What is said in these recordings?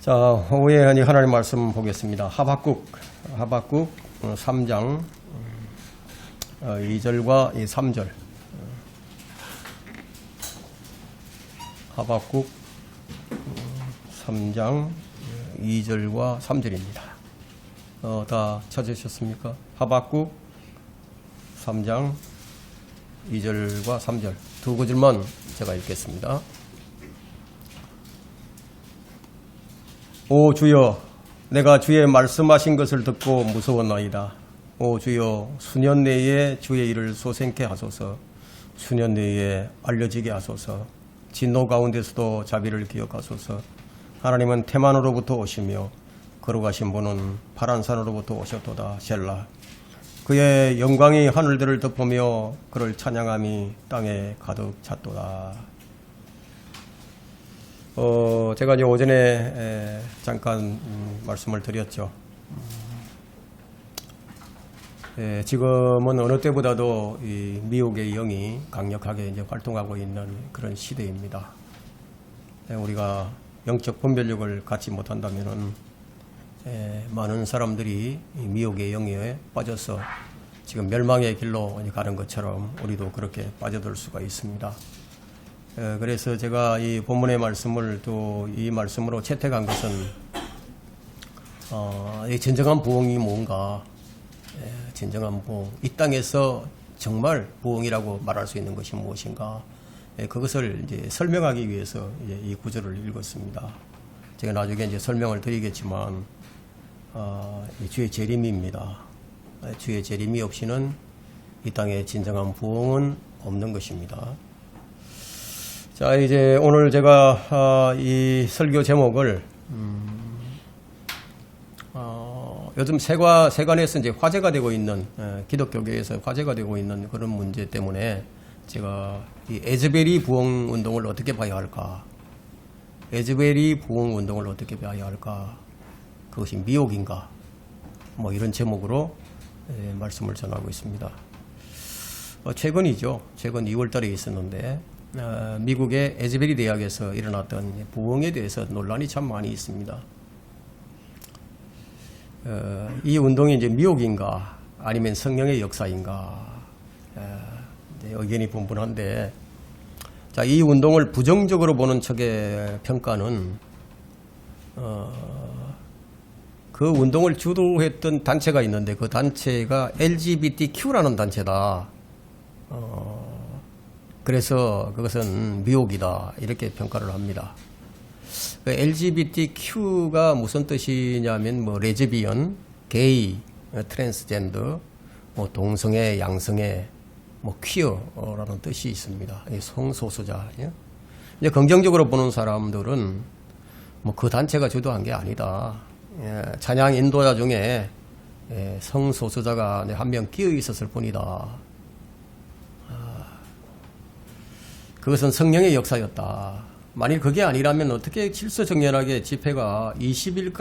자, 오후에 하나님 말씀 보겠습니다. 하박국 3장 2절과 3절. 하박국 3장 2절과 3절입니다. 다 찾으셨습니까? 하박국 3장 2절과 3절. 두 구절만 제가 읽겠습니다. 오 주여, 내가 주의 말씀하신 것을 듣고 무서웠나이다. 오 주여, 수년 내에 주의 일을 소생케 하소서. 수년 내에 알려지게 하소서. 진노 가운데서도 자비를 기억하소서. 하나님은 태만으로부터 오시며 걸어가신 분은 파란산으로부터 오셨도다. 셀라. 그의 영광이 하늘들을 덮으며 그를 찬양함이 땅에 가득 찼도다. 제가 이제 오전에 잠깐 말씀을 드렸죠. 지금은 어느 때보다도 이 미혹의 영이 강력하게 이제 활동하고 있는 그런 시대입니다. 우리가 영적 분별력을 갖지 못한다면은 많은 사람들이 이 미혹의 영에 빠져서 지금 멸망의 길로 가는 것처럼 우리도 그렇게 빠져들 수가 있습니다. 그래서 제가 이 본문의 말씀을 또 이 말씀으로 채택한 것은 이 진정한 부흥이 뭔가, 진정한 부흥, 이 땅에서 정말 부흥이라고 말할 수 있는 것이 무엇인가, 그것을 이제 설명하기 위해서 이제 이 구절을 읽었습니다. 제가 나중에 이제 설명을 드리겠지만 주의 재림입니다. 주의 재림이 없이는 이 땅에 진정한 부흥은 없는 것입니다. 자, 이제 오늘 제가 이 설교 제목을 요즘 세간에서 이제 화제가 되고 있는, 기독교계에서 화제가 되고 있는 그런 문제 때문에 제가 이 에즈베리 부흥 운동을 어떻게 봐야 할까, 에즈베리 부흥 운동을 어떻게 봐야 할까, 그것이 미혹인가, 뭐 이런 제목으로 말씀을 전하고 있습니다. 최근이죠. 최근 2월달에 있었는데 미국의 에즈베리 대학에서 일어났던 부흥에 대해서 논란이 참 많이 있습니다. 이 운동이 이제 미혹인가 아니면 성령의 역사인가, 의견이 분분한데, 자, 이 운동을 부정적으로 보는 척의 평가는 그 운동을 주도했던 단체가 있는데 그 단체가 LGBTQ라는 단체다. 그래서 그것은 미혹이다, 이렇게 평가를 합니다. LGBTQ가 무슨 뜻이냐면 뭐 레즈비언, 게이, 트랜스젠더, 뭐 동성애, 양성애, 뭐 퀴어라는 뜻이 있습니다. 성소수자. 이제 긍정적으로 보는 사람들은 뭐 그 단체가 주도한 게 아니다. 찬양 인도자 중에 성소수자가 한 명 끼어 있었을 뿐이다. 그것은 성령의 역사였다. 만일 그게 아니라면 어떻게 질서정연하게 집회가 20일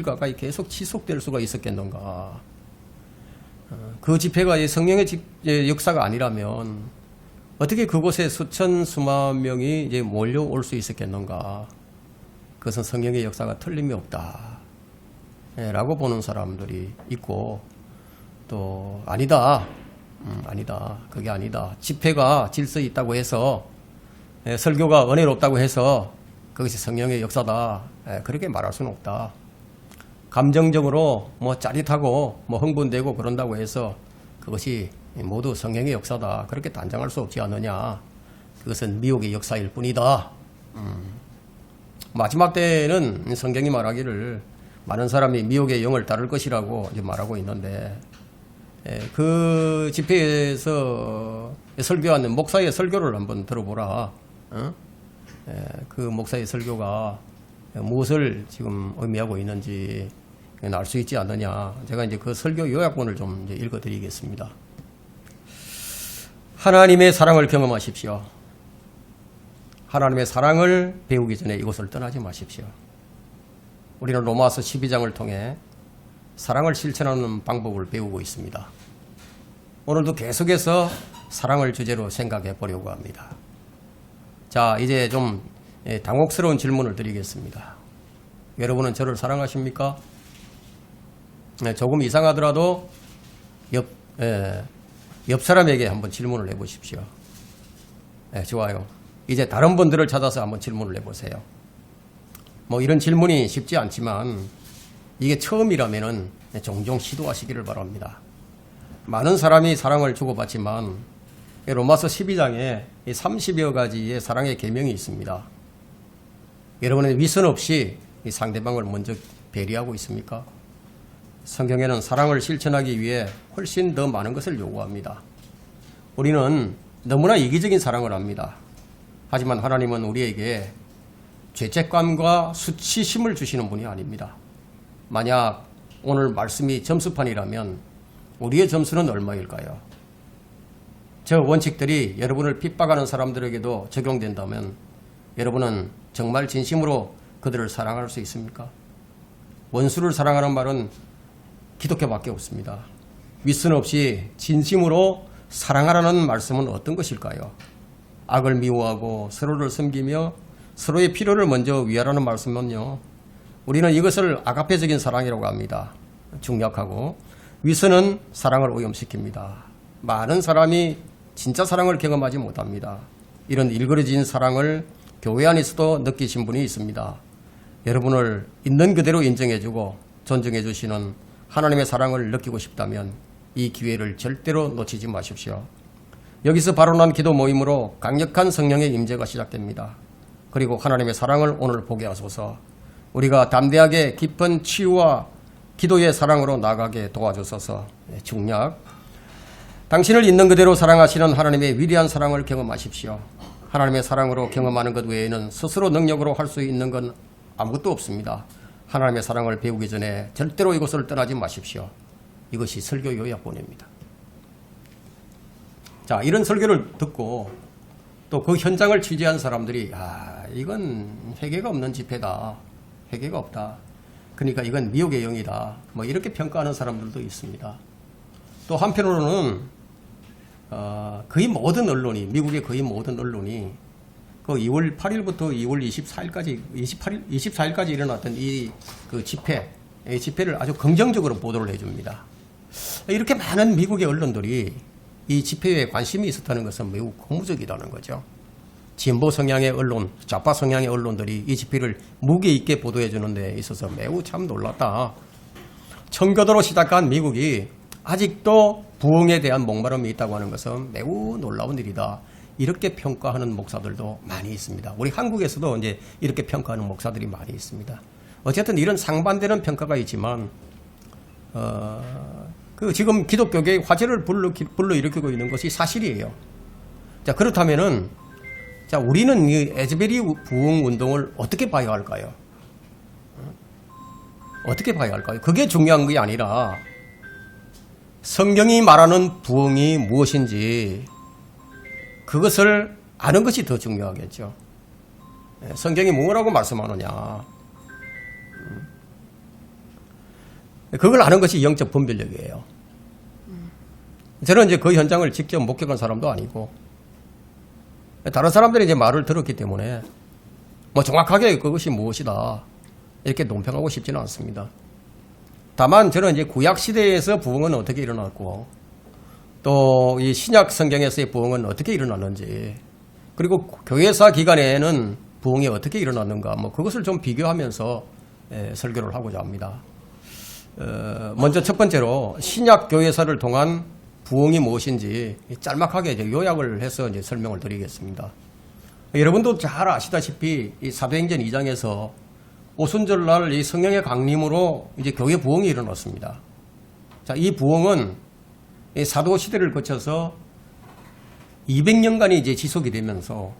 가까이 계속 지속될 수가 있었겠는가. 그 집회가 성령의 역사가 아니라면 어떻게 그곳에 수만 명이 이제 몰려올 수 있었겠는가. 그것은 성령의 역사가 틀림이 없다, 라고 보는 사람들이 있고, 또 아니다. 아니다. 그게 아니다. 집회가 질서 있다고 해서, 설교가 은혜롭다고 해서 그것이 성령의 역사다, 그렇게 말할 수는 없다. 감정적으로 뭐 짜릿하고 뭐 흥분되고 그런다고 해서 그것이 모두 성령의 역사다, 그렇게 단정할 수 없지 않느냐. 그것은 미혹의 역사일 뿐이다. 마지막 때에는 성경이 말하기를 많은 사람이 미혹의 영을 따를 것이라고 이제 말하고 있는데, 그 집회에서 설교하는 목사의 설교를 한번 들어보라. 그 목사의 설교가 무엇을 지금 의미하고 있는지 알 수 있지 않느냐. 제가 이제 그 설교 요약본을 좀 이제 읽어드리겠습니다. 하나님의 사랑을 경험하십시오. 하나님의 사랑을 배우기 전에 이곳을 떠나지 마십시오. 우리는 로마서 12장을 통해 사랑을 실천하는 방법을 배우고 있습니다. 오늘도 계속해서 사랑을 주제로 생각해 보려고 합니다. 자, 이제 좀 당혹스러운 질문을 드리겠습니다. 여러분은 저를 사랑하십니까? 네, 조금 이상하더라도 옆 사람에게 한번 질문을 해보십시오. 네, 좋아요. 이제 다른 분들을 찾아서 한번 질문을 해보세요. 뭐 이런 질문이 쉽지 않지만 이게 처음이라면은 종종 시도하시기를 바랍니다. 많은 사람이 사랑을 주고받지만 로마서 12장에 30여 가지의 사랑의 계명이 있습니다. 여러분은 위선 없이 상대방을 먼저 배려하고 있습니까? 성경에는 사랑을 실천하기 위해 훨씬 더 많은 것을 요구합니다. 우리는 너무나 이기적인 사랑을 합니다. 하지만 하나님은 우리에게 죄책감과 수치심을 주시는 분이 아닙니다. 만약 오늘 말씀이 점수판이라면 우리의 점수는 얼마일까요? 저 원칙들이 여러분을 핍박하는 사람들에게도 적용된다면 여러분은 정말 진심으로 그들을 사랑할 수 있습니까? 원수를 사랑하는 말은 기독교밖에 없습니다. 윗선 없이 진심으로 사랑하라는 말씀은 어떤 것일까요? 악을 미워하고 서로를 섬기며 서로의 필요를 먼저 위하라는 말씀은요. 우리는 이것을 아가페적인 사랑이라고 합니다. 중약하고 윗선은 사랑을 오염시킵니다. 많은 사람이 진짜 사랑을 경험하지 못합니다. 이런 일그러진 사랑을 교회 안에서도 느끼신 분이 있습니다. 여러분을 있는 그대로 인정해주고 존중해주시는 하나님의 사랑을 느끼고 싶다면 이 기회를 절대로 놓치지 마십시오. 여기서 발언한 기도 모임으로 강력한 성령의 임재가 시작됩니다. 그리고 하나님의 사랑을 오늘 보게 하소서. 우리가 담대하게 깊은 치유와 기도의 사랑으로 나아가게 도와주소서. 중약. 당신을 있는 그대로 사랑하시는 하나님의 위대한 사랑을 경험하십시오. 하나님의 사랑으로 경험하는 것 외에는 스스로 능력으로 할 수 있는 건 아무것도 없습니다. 하나님의 사랑을 배우기 전에 절대로 이곳을 떠나지 마십시오. 이것이 설교 요약본입니다. 자, 이런 설교를 듣고 또 그 현장을 취재한 사람들이 이건 회개가 없는 집회다. 회개가 없다. 그러니까 이건 미혹의 영이다. 뭐 이렇게 평가하는 사람들도 있습니다. 또 한편으로는 거의 모든 언론이, 미국의 거의 모든 언론이 그 2월 8일부터 2월 24일까지 일어났던 그 집회를 아주 긍정적으로 보도를 해줍니다. 이렇게 많은 미국의 언론들이 이 집회에 관심이 있었다는 것은 매우 고무적이라는 거죠. 진보 성향의 언론, 좌파 성향의 언론들이 이 집회를 무게 있게 보도해 주는 데 있어서 매우 참 놀랐다. 청교도로 시작한 미국이 아직도 부흥에 대한 목마름이 있다고 하는 것은 매우 놀라운 일이다. 이렇게 평가하는 목사들도 많이 있습니다. 우리 한국에서도 이제 이렇게 평가하는 목사들이 많이 있습니다. 어쨌든 이런 상반되는 평가가 있지만 지금 기독교계의 화제를 불러일으키고 있는 것이 사실이에요. 자, 그렇다면은 우리는 이 에즈베리 부흥 운동을 어떻게 봐야 할까요? 어떻게 봐야 할까요? 그게 중요한 게 아니라 성경이 말하는 부흥이 무엇인지 그것을 아는 것이 더 중요하겠죠. 성경이 뭐라고 말씀하느냐. 그걸 아는 것이 영적 분별력이에요. 저는 이제 그 현장을 직접 목격한 사람도 아니고 다른 사람들이 이제 말을 들었기 때문에 뭐 정확하게 그것이 무엇이다 이렇게 논평하고 싶지는 않습니다. 다만 저는 이제 구약 시대에서 부흥은 어떻게 일어났고 또 이 신약 성경에서의 부흥은 어떻게 일어났는지 그리고 교회사 기간에는 부흥이 어떻게 일어났는가 뭐 그것을 좀 비교하면서 설교를 하고자 합니다. 먼저 첫 번째로 신약 교회사를 통한 부흥이 무엇인지 짤막하게 이제 요약을 해서 이제 설명을 드리겠습니다. 여러분도 잘 아시다시피 이 사도행전 2장에서 오순절날 이 성령의 강림으로 이제 교회 부흥이 일어났습니다. 자, 이 부흥은 이 사도 시대를 거쳐서 200년간이 이제 지속이 되면서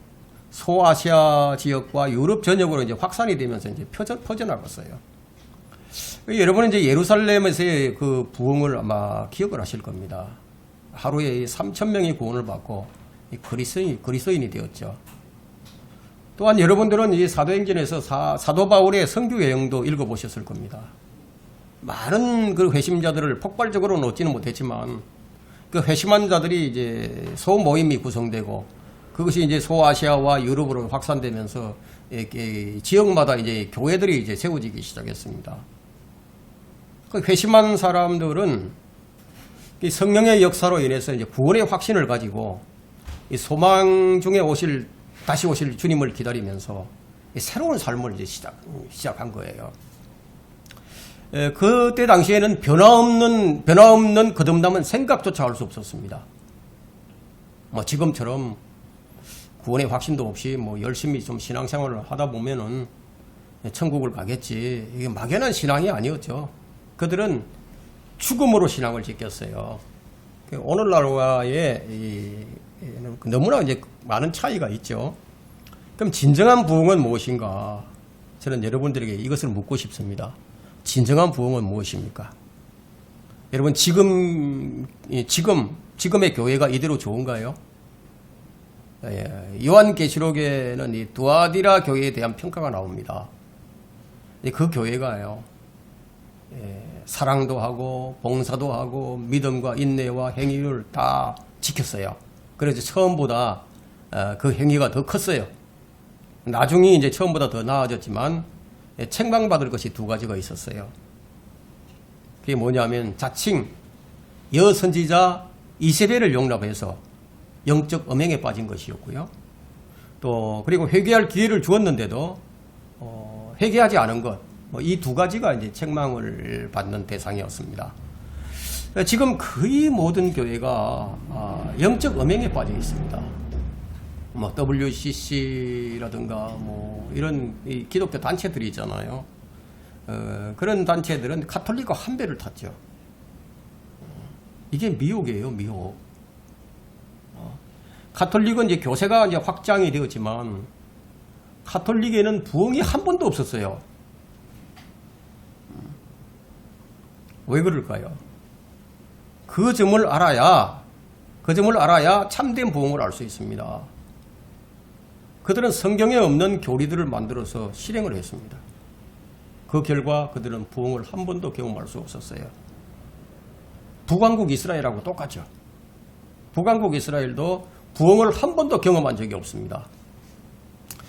소아시아 지역과 유럽 전역으로 이제 확산이 되면서 이제 퍼져나갔어요. 여러분은 이제 예루살렘에서의 그 부흥을 아마 기억을 하실 겁니다. 하루에 3,000명이 구원을 받고 그리스도인이 되었죠. 또한 여러분들은 이 사도행전에서 사도 바울의 선교 여행도 읽어보셨을 겁니다. 많은 그 회심자들을 폭발적으로 얻지는 못했지만 그 회심한 자들이 이제 소모임이 구성되고 그것이 이제 소아시아와 유럽으로 확산되면서 지역마다 이제 교회들이 이제 세워지기 시작했습니다. 그 회심한 사람들은 이 성령의 역사로 인해서 이제 구원의 확신을 가지고 이 소망 중에 다시 오실 주님을 기다리면서 새로운 삶을 이제 시작한 거예요. 그때 당시에는 변화없는 거듭남은 생각조차 할 수 없었습니다. 뭐 지금처럼 구원의 확신도 없이 뭐 열심히 좀 신앙생활을 하다 보면은 천국을 가겠지. 이게 막연한 신앙이 아니었죠. 그들은 죽음으로 신앙을 지켰어요. 오늘날과의 너무나 이제 많은 차이가 있죠. 그럼 진정한 부흥은 무엇인가? 저는 여러분들에게 이것을 묻고 싶습니다. 진정한 부흥은 무엇입니까? 여러분 지금의 교회가 이대로 좋은가요? 요한계시록에는 이 두아디라 교회에 대한 평가가 나옵니다. 그 교회가요, 사랑도 하고 봉사도 하고 믿음과 인내와 행위를 다 지켰어요. 그래서 처음보다 그 행위가 더 컸어요. 나중에 이제 처음보다 더 나아졌지만 책망받을 것이 두 가지가 있었어요. 그게 뭐냐면 자칭 여선지자 이세벨을 용납해서 영적 음행에 빠진 것이었고요. 또 그리고 회개할 기회를 주었는데도 회개하지 않은 것, 이 두 가지가 이제 책망을 받는 대상이었습니다. 지금 거의 모든 교회가 영적 음행에 빠져 있습니다. 뭐 WCC라든가 뭐 이런 이 기독교 단체들이 있잖아요. 그런 단체들은 가톨릭과 한 배를 탔죠. 이게 미혹이에요, 미혹. 가톨릭은 이제 교세가 이제 확장이 되었지만 가톨릭에는 부흥이 한 번도 없었어요. 왜 그럴까요? 그 점을 알아야 참된 부흥을 알 수 있습니다. 그들은 성경에 없는 교리들을 만들어서 실행을 했습니다. 그 결과 그들은 부흥을 한 번도 경험할 수 없었어요. 북왕국 이스라엘하고 똑같죠. 북왕국 이스라엘도 부흥을 한 번도 경험한 적이 없습니다.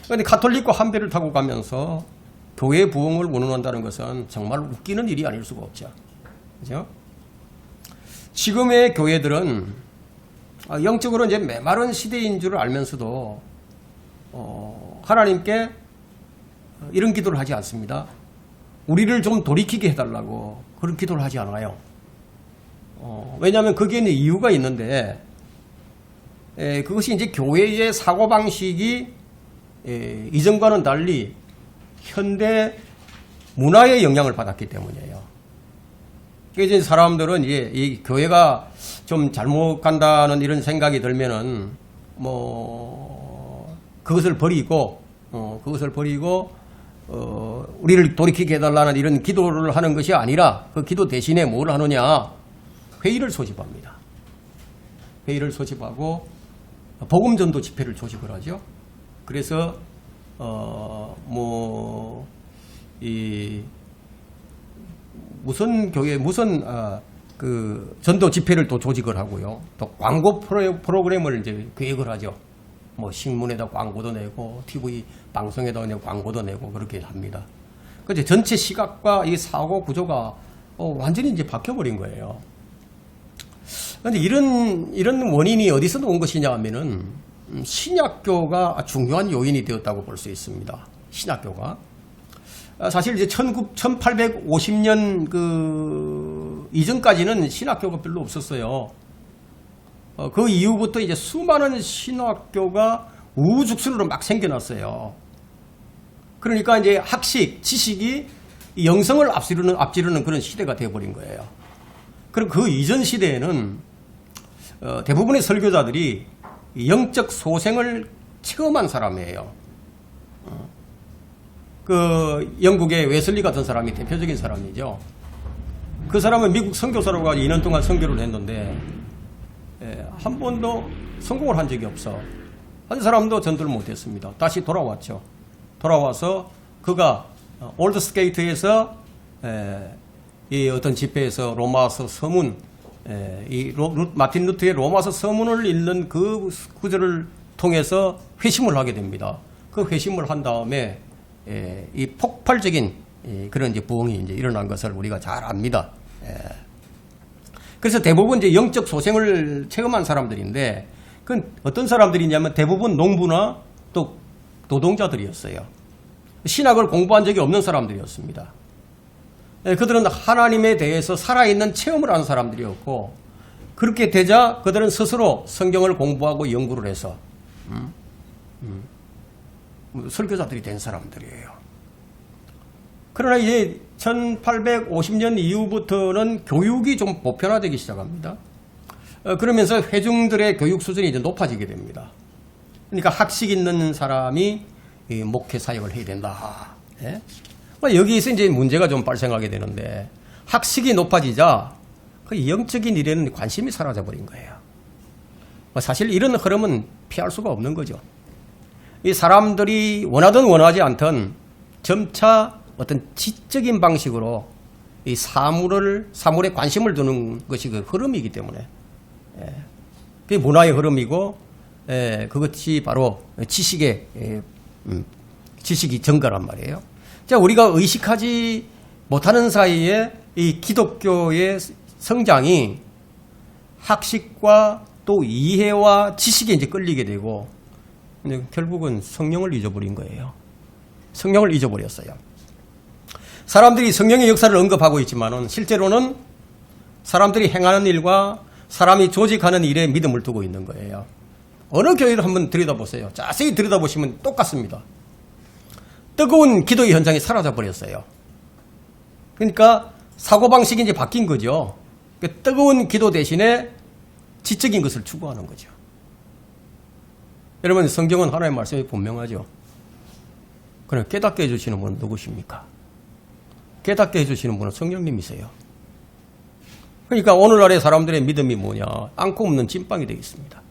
그런데 가톨릭과 한 배를 타고 가면서 교회 부흥을 운운한다는 것은 정말 웃기는 일이 아닐 수가 없죠. 그죠? 지금의 교회들은 영적으로 이제 메마른 시대인 줄 알면서도 하나님께 이런 기도를 하지 않습니다. 우리를 좀 돌이키게 해달라고 그런 기도를 하지 않아요. 왜냐하면 거기에는 이유가 있는데, 그것이 이제 교회의 사고방식이 이전과는 달리 현대 문화의 영향을 받았기 때문이에요. 그래서 이제 사람들은 이제 이 교회가 좀 잘못 간다는 이런 생각이 들면은 그것을 버리고 우리를 돌이키게 해달라는 이런 기도를 하는 것이 아니라 그 기도 대신에 뭘 하느냐? 회의를 소집합니다. 회의를 소집하고 복음전도 집회를 조직을 하죠. 그래서 무슨 교회 그 전도 집회를 또 조직을 하고요. 또 광고 프로그램을 이제 계획을 하죠. 뭐 신문에다 광고도 내고 TV 방송에다 그냥 광고도 내고 그렇게 합니다. 그런데 전체 시각과 이 사고 구조가 완전히 이제 바뀌어버린 거예요. 그런데 이런 원인이 어디서 온 것이냐 하면은 신약교가 중요한 요인이 되었다고 볼 수 있습니다. 신약교가 사실 이제 1850년 그 이전까지는 신학교가 별로 없었어요. 그 이후부터 이제 수많은 신학교가 우후죽순으로 막 생겨났어요. 그러니까 이제 학식, 지식이 영성을 앞지르는 그런 시대가 되어버린 거예요. 그리고 그 이전 시대에는 대부분의 설교자들이 영적 소생을 체험한 사람이에요. 그 영국의 웨슬리 같은 사람이 대표적인 사람이죠. 그 사람은 미국 선교사로 가지고 2년 동안 선교를 했는데 한 번도 성공을 한 적이 없어. 한 사람도 전도를 못했습니다. 다시 돌아왔죠. 돌아와서 그가 올드스게이트에서 이 어떤 집회에서 로마서 서문, 마틴 루터의 로마서 서문을 읽는 그 구절을 통해서 회심을 하게 됩니다. 그 회심을 한 다음에 이 폭발적인 그런 이제 부흥이 이제 일어난 것을 우리가 잘 압니다. 그래서 대부분 이제 영적 소생을 체험한 사람들인데, 그 어떤 사람들이냐면 대부분 농부나 또 노동자들이었어요. 신학을 공부한 적이 없는 사람들이었습니다. 그들은 하나님에 대해서 살아있는 체험을 하는 사람들이었고, 그렇게 되자 그들은 스스로 성경을 공부하고 연구를 해서 설교자들이 된 사람들이에요. 그러나 이제 1850년 이후부터는 교육이 좀 보편화되기 시작합니다. 그러면서 회중들의 교육 수준이 이제 높아지게 됩니다. 그러니까 학식 있는 사람이 목회 사역을 해야 된다. 여기에서 이제 문제가 좀 발생하게 되는데, 학식이 높아지자 그 영적인 일에는 관심이 사라져 버린 거예요. 사실 이런 흐름은 피할 수가 없는 거죠. 이 사람들이 원하든 원하지 않든 점차 어떤 지적인 방식으로 이 사물에 관심을 두는 것이 그 흐름이기 때문에, 그게 문화의 흐름이고, 그것이 바로 지식이 증가란 말이에요. 자, 우리가 의식하지 못하는 사이에 이 기독교의 성장이 학식과 또 이해와 지식에 이제 끌리게 되고, 결국은 성령을 잊어버린 거예요. 성령을 잊어버렸어요. 사람들이 성령의 역사를 언급하고 있지만은 실제로는 사람들이 행하는 일과 사람이 조직하는 일에 믿음을 두고 있는 거예요. 어느 교회를 한번 들여다보세요. 자세히 들여다보시면 똑같습니다. 뜨거운 기도의 현장이 사라져 버렸어요. 그러니까 사고방식이 이제 바뀐 거죠. 뜨거운 기도 대신에 지적인 것을 추구하는 거죠. 여러분, 성경은 하나님의 말씀이 분명하죠. 그럼 깨닫게 해주시는 분은 누구십니까? 깨닫게 해주시는 분은 성령님이세요. 그러니까 오늘날의 사람들의 믿음이 뭐냐? 안고 없는 찐빵이 되겠습니다.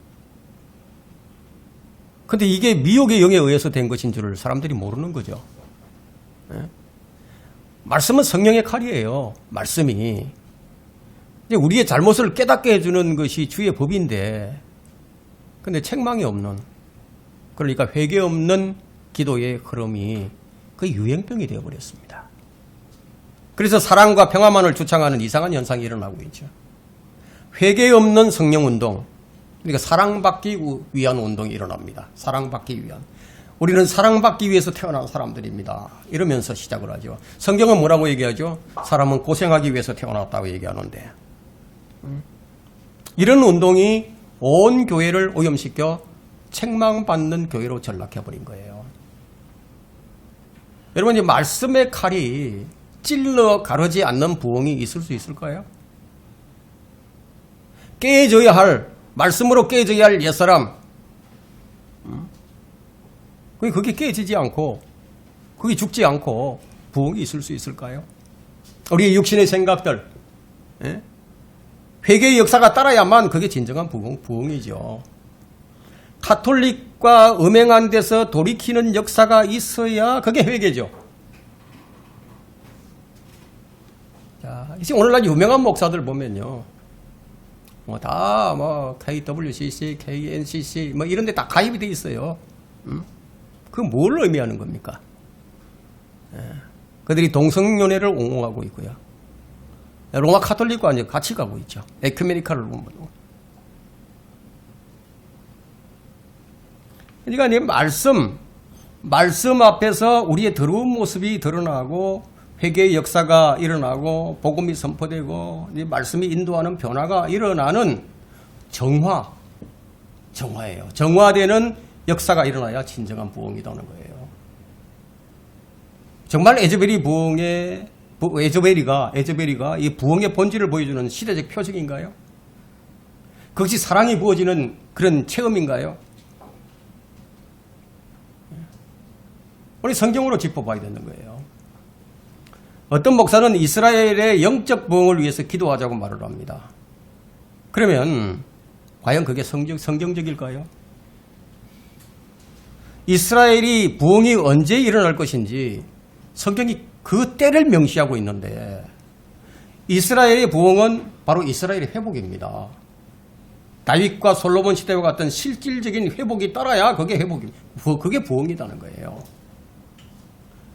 근데 이게 미혹의 영에 의해서 된 것인 줄을 사람들이 모르는 거죠. 말씀은 성령의 칼이에요. 말씀이. 우리의 잘못을 깨닫게 해주는 것이 주의 법인데, 근데 책망이 없는, 그러니까 회개 없는 기도의 흐름이 그 유행병이 되어버렸습니다. 그래서 사랑과 평화만을 주창하는 이상한 현상이 일어나고 있죠. 회개 없는 성령운동, 그러니까 사랑받기 위한 운동이 일어납니다. 사랑받기 위한. 우리는 사랑받기 위해서 태어난 사람들입니다. 이러면서 시작을 하죠. 성경은 뭐라고 얘기하죠? 사람은 고생하기 위해서 태어났다고 얘기하는데, 이런 운동이 온 교회를 오염시켜 책망받는 교회로 전락해버린 거예요. 여러분, 이 말씀의 칼이 찔러 가르지 않는 부흥이 있을 수 있을까요? 깨져야 할, 말씀으로 깨져야 할 옛사람, 그게 깨지지 않고, 그게 죽지 않고 부흥이 있을 수 있을까요? 우리의 육신의 생각들, 회개의 역사가 따라야만 그게 진정한 부흥이죠. 카톨릭과 음행한 데서 돌이키는 역사가 있어야 그게 회개죠. 자, 이제 오늘날 유명한 목사들 보면요, KWCC, KNCC, 이런 데 다 가입이 돼 있어요. 그건 뭘 의미하는 겁니까? 그들이 동성연애를 옹호하고 있고요. 로마 카톨릭과 이제 같이 가고 있죠. 에큐메니카를 보면. 그러니까 말씀 앞에서 우리의 더러운 모습이 드러나고, 회개의 역사가 일어나고, 복음이 선포되고, 말씀이 인도하는 변화가 일어나는 정화예요. 정화되는 역사가 일어나야 진정한 부흥이라는 거예요. 정말 에조베리가 이 부흥의 본질을 보여주는 시대적 표적인가요? 그것이 사랑이 부어지는 그런 체험인가요? 우리 성경으로 짚어봐야 되는 거예요. 어떤 목사는 이스라엘의 영적 부흥을 위해서 기도하자고 말을 합니다. 그러면 과연 그게 성경적일까요? 이스라엘이 부흥이 언제 일어날 것인지 성경이 그 때를 명시하고 있는데, 이스라엘의 부흥은 바로 이스라엘의 회복입니다. 다윗과 솔로몬 시대와 같은 실질적인 회복이 따라야 그게 그게 부흥이라는 거예요.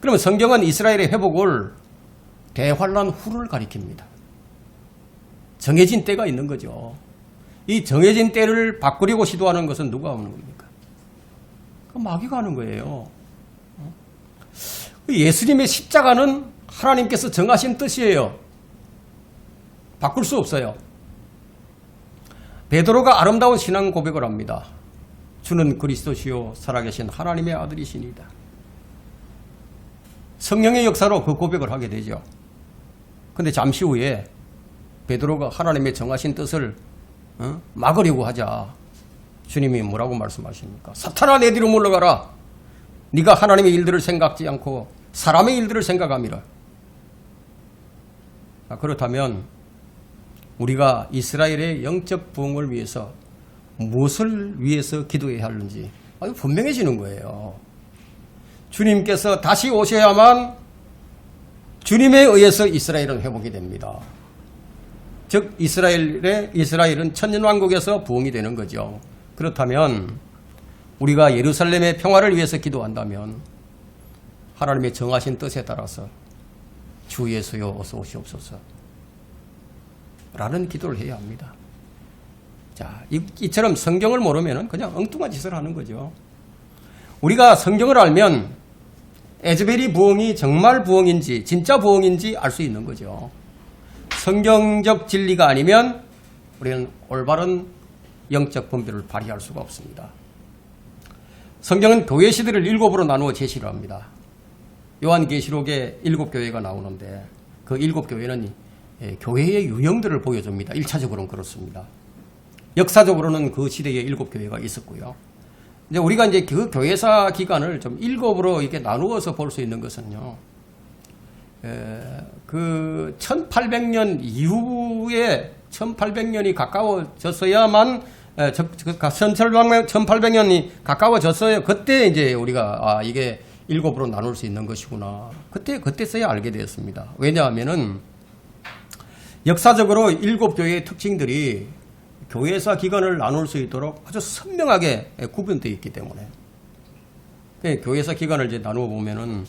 그러면 성경은 이스라엘의 회복을 대환란 후를 가리킵니다. 정해진 때가 있는 거죠. 이 정해진 때를 바꾸려고 시도하는 것은 누가 하는 겁니까? 마귀가 하는 거예요. 예수님의 십자가는 하나님께서 정하신 뜻이에요. 바꿀 수 없어요. 베드로가 아름다운 신앙 고백을 합니다. 주는 그리스도시요 살아계신 하나님의 아들이시니다. 성령의 역사로 그 고백을 하게 되죠. 그런데 잠시 후에 베드로가 하나님의 정하신 뜻을 막으려고 하자 주님이 뭐라고 말씀하십니까? 사탄아 내 뒤로 물러가라. 네가 하나님의 일들을 생각지 않고 사람의 일들을 생각함이라. 그렇다면 우리가 이스라엘의 영적 부흥을 위해서 무엇을 위해서 기도해야 하는지 아주 분명해지는 거예요. 주님께서 다시 오셔야만 주님에 의해서 이스라엘은 회복이 됩니다. 즉 이스라엘은 천년왕국에서 부흥이 되는 거죠. 그렇다면 우리가 예루살렘의 평화를 위해서 기도한다면 하나님의 정하신 뜻에 따라서 주 예수여 어서 오시옵소서 라는 기도를 해야 합니다. 자, 이처럼 성경을 모르면 그냥 엉뚱한 짓을 하는 거죠. 우리가 성경을 알면 에즈벨이 부흥이 정말 부흥인지 진짜 부흥인지 알 수 있는 거죠. 성경적 진리가 아니면 우리는 올바른 영적 분별을 발휘할 수가 없습니다. 성경은 교회 시대를 7으로 나누어 제시를 합니다. 요한계시록에 7교회가 나오는데 그 7교회는 교회의 유형들을 보여줍니다. 1차적으로는 그렇습니다. 역사적으로는 그 시대에 7교회가 있었고요. 이제 우리가 이제 그 교회사 기간을 좀 7으로 이렇게 나누어서 볼 수 있는 것은요. 그 1800년 이후에 1800년이 가까워졌어야만 1800년이 가까워졌어요. 그때 이제 우리가 이게 7으로 나눌 수 있는 것이구나. 그때서야 알게 되었습니다. 왜냐하면은 역사적으로 7교회의 특징들이 교회사 기간을 나눌 수 있도록 아주 선명하게 구분되어 있기 때문에 교회사 기간을 이제 나누어 보면은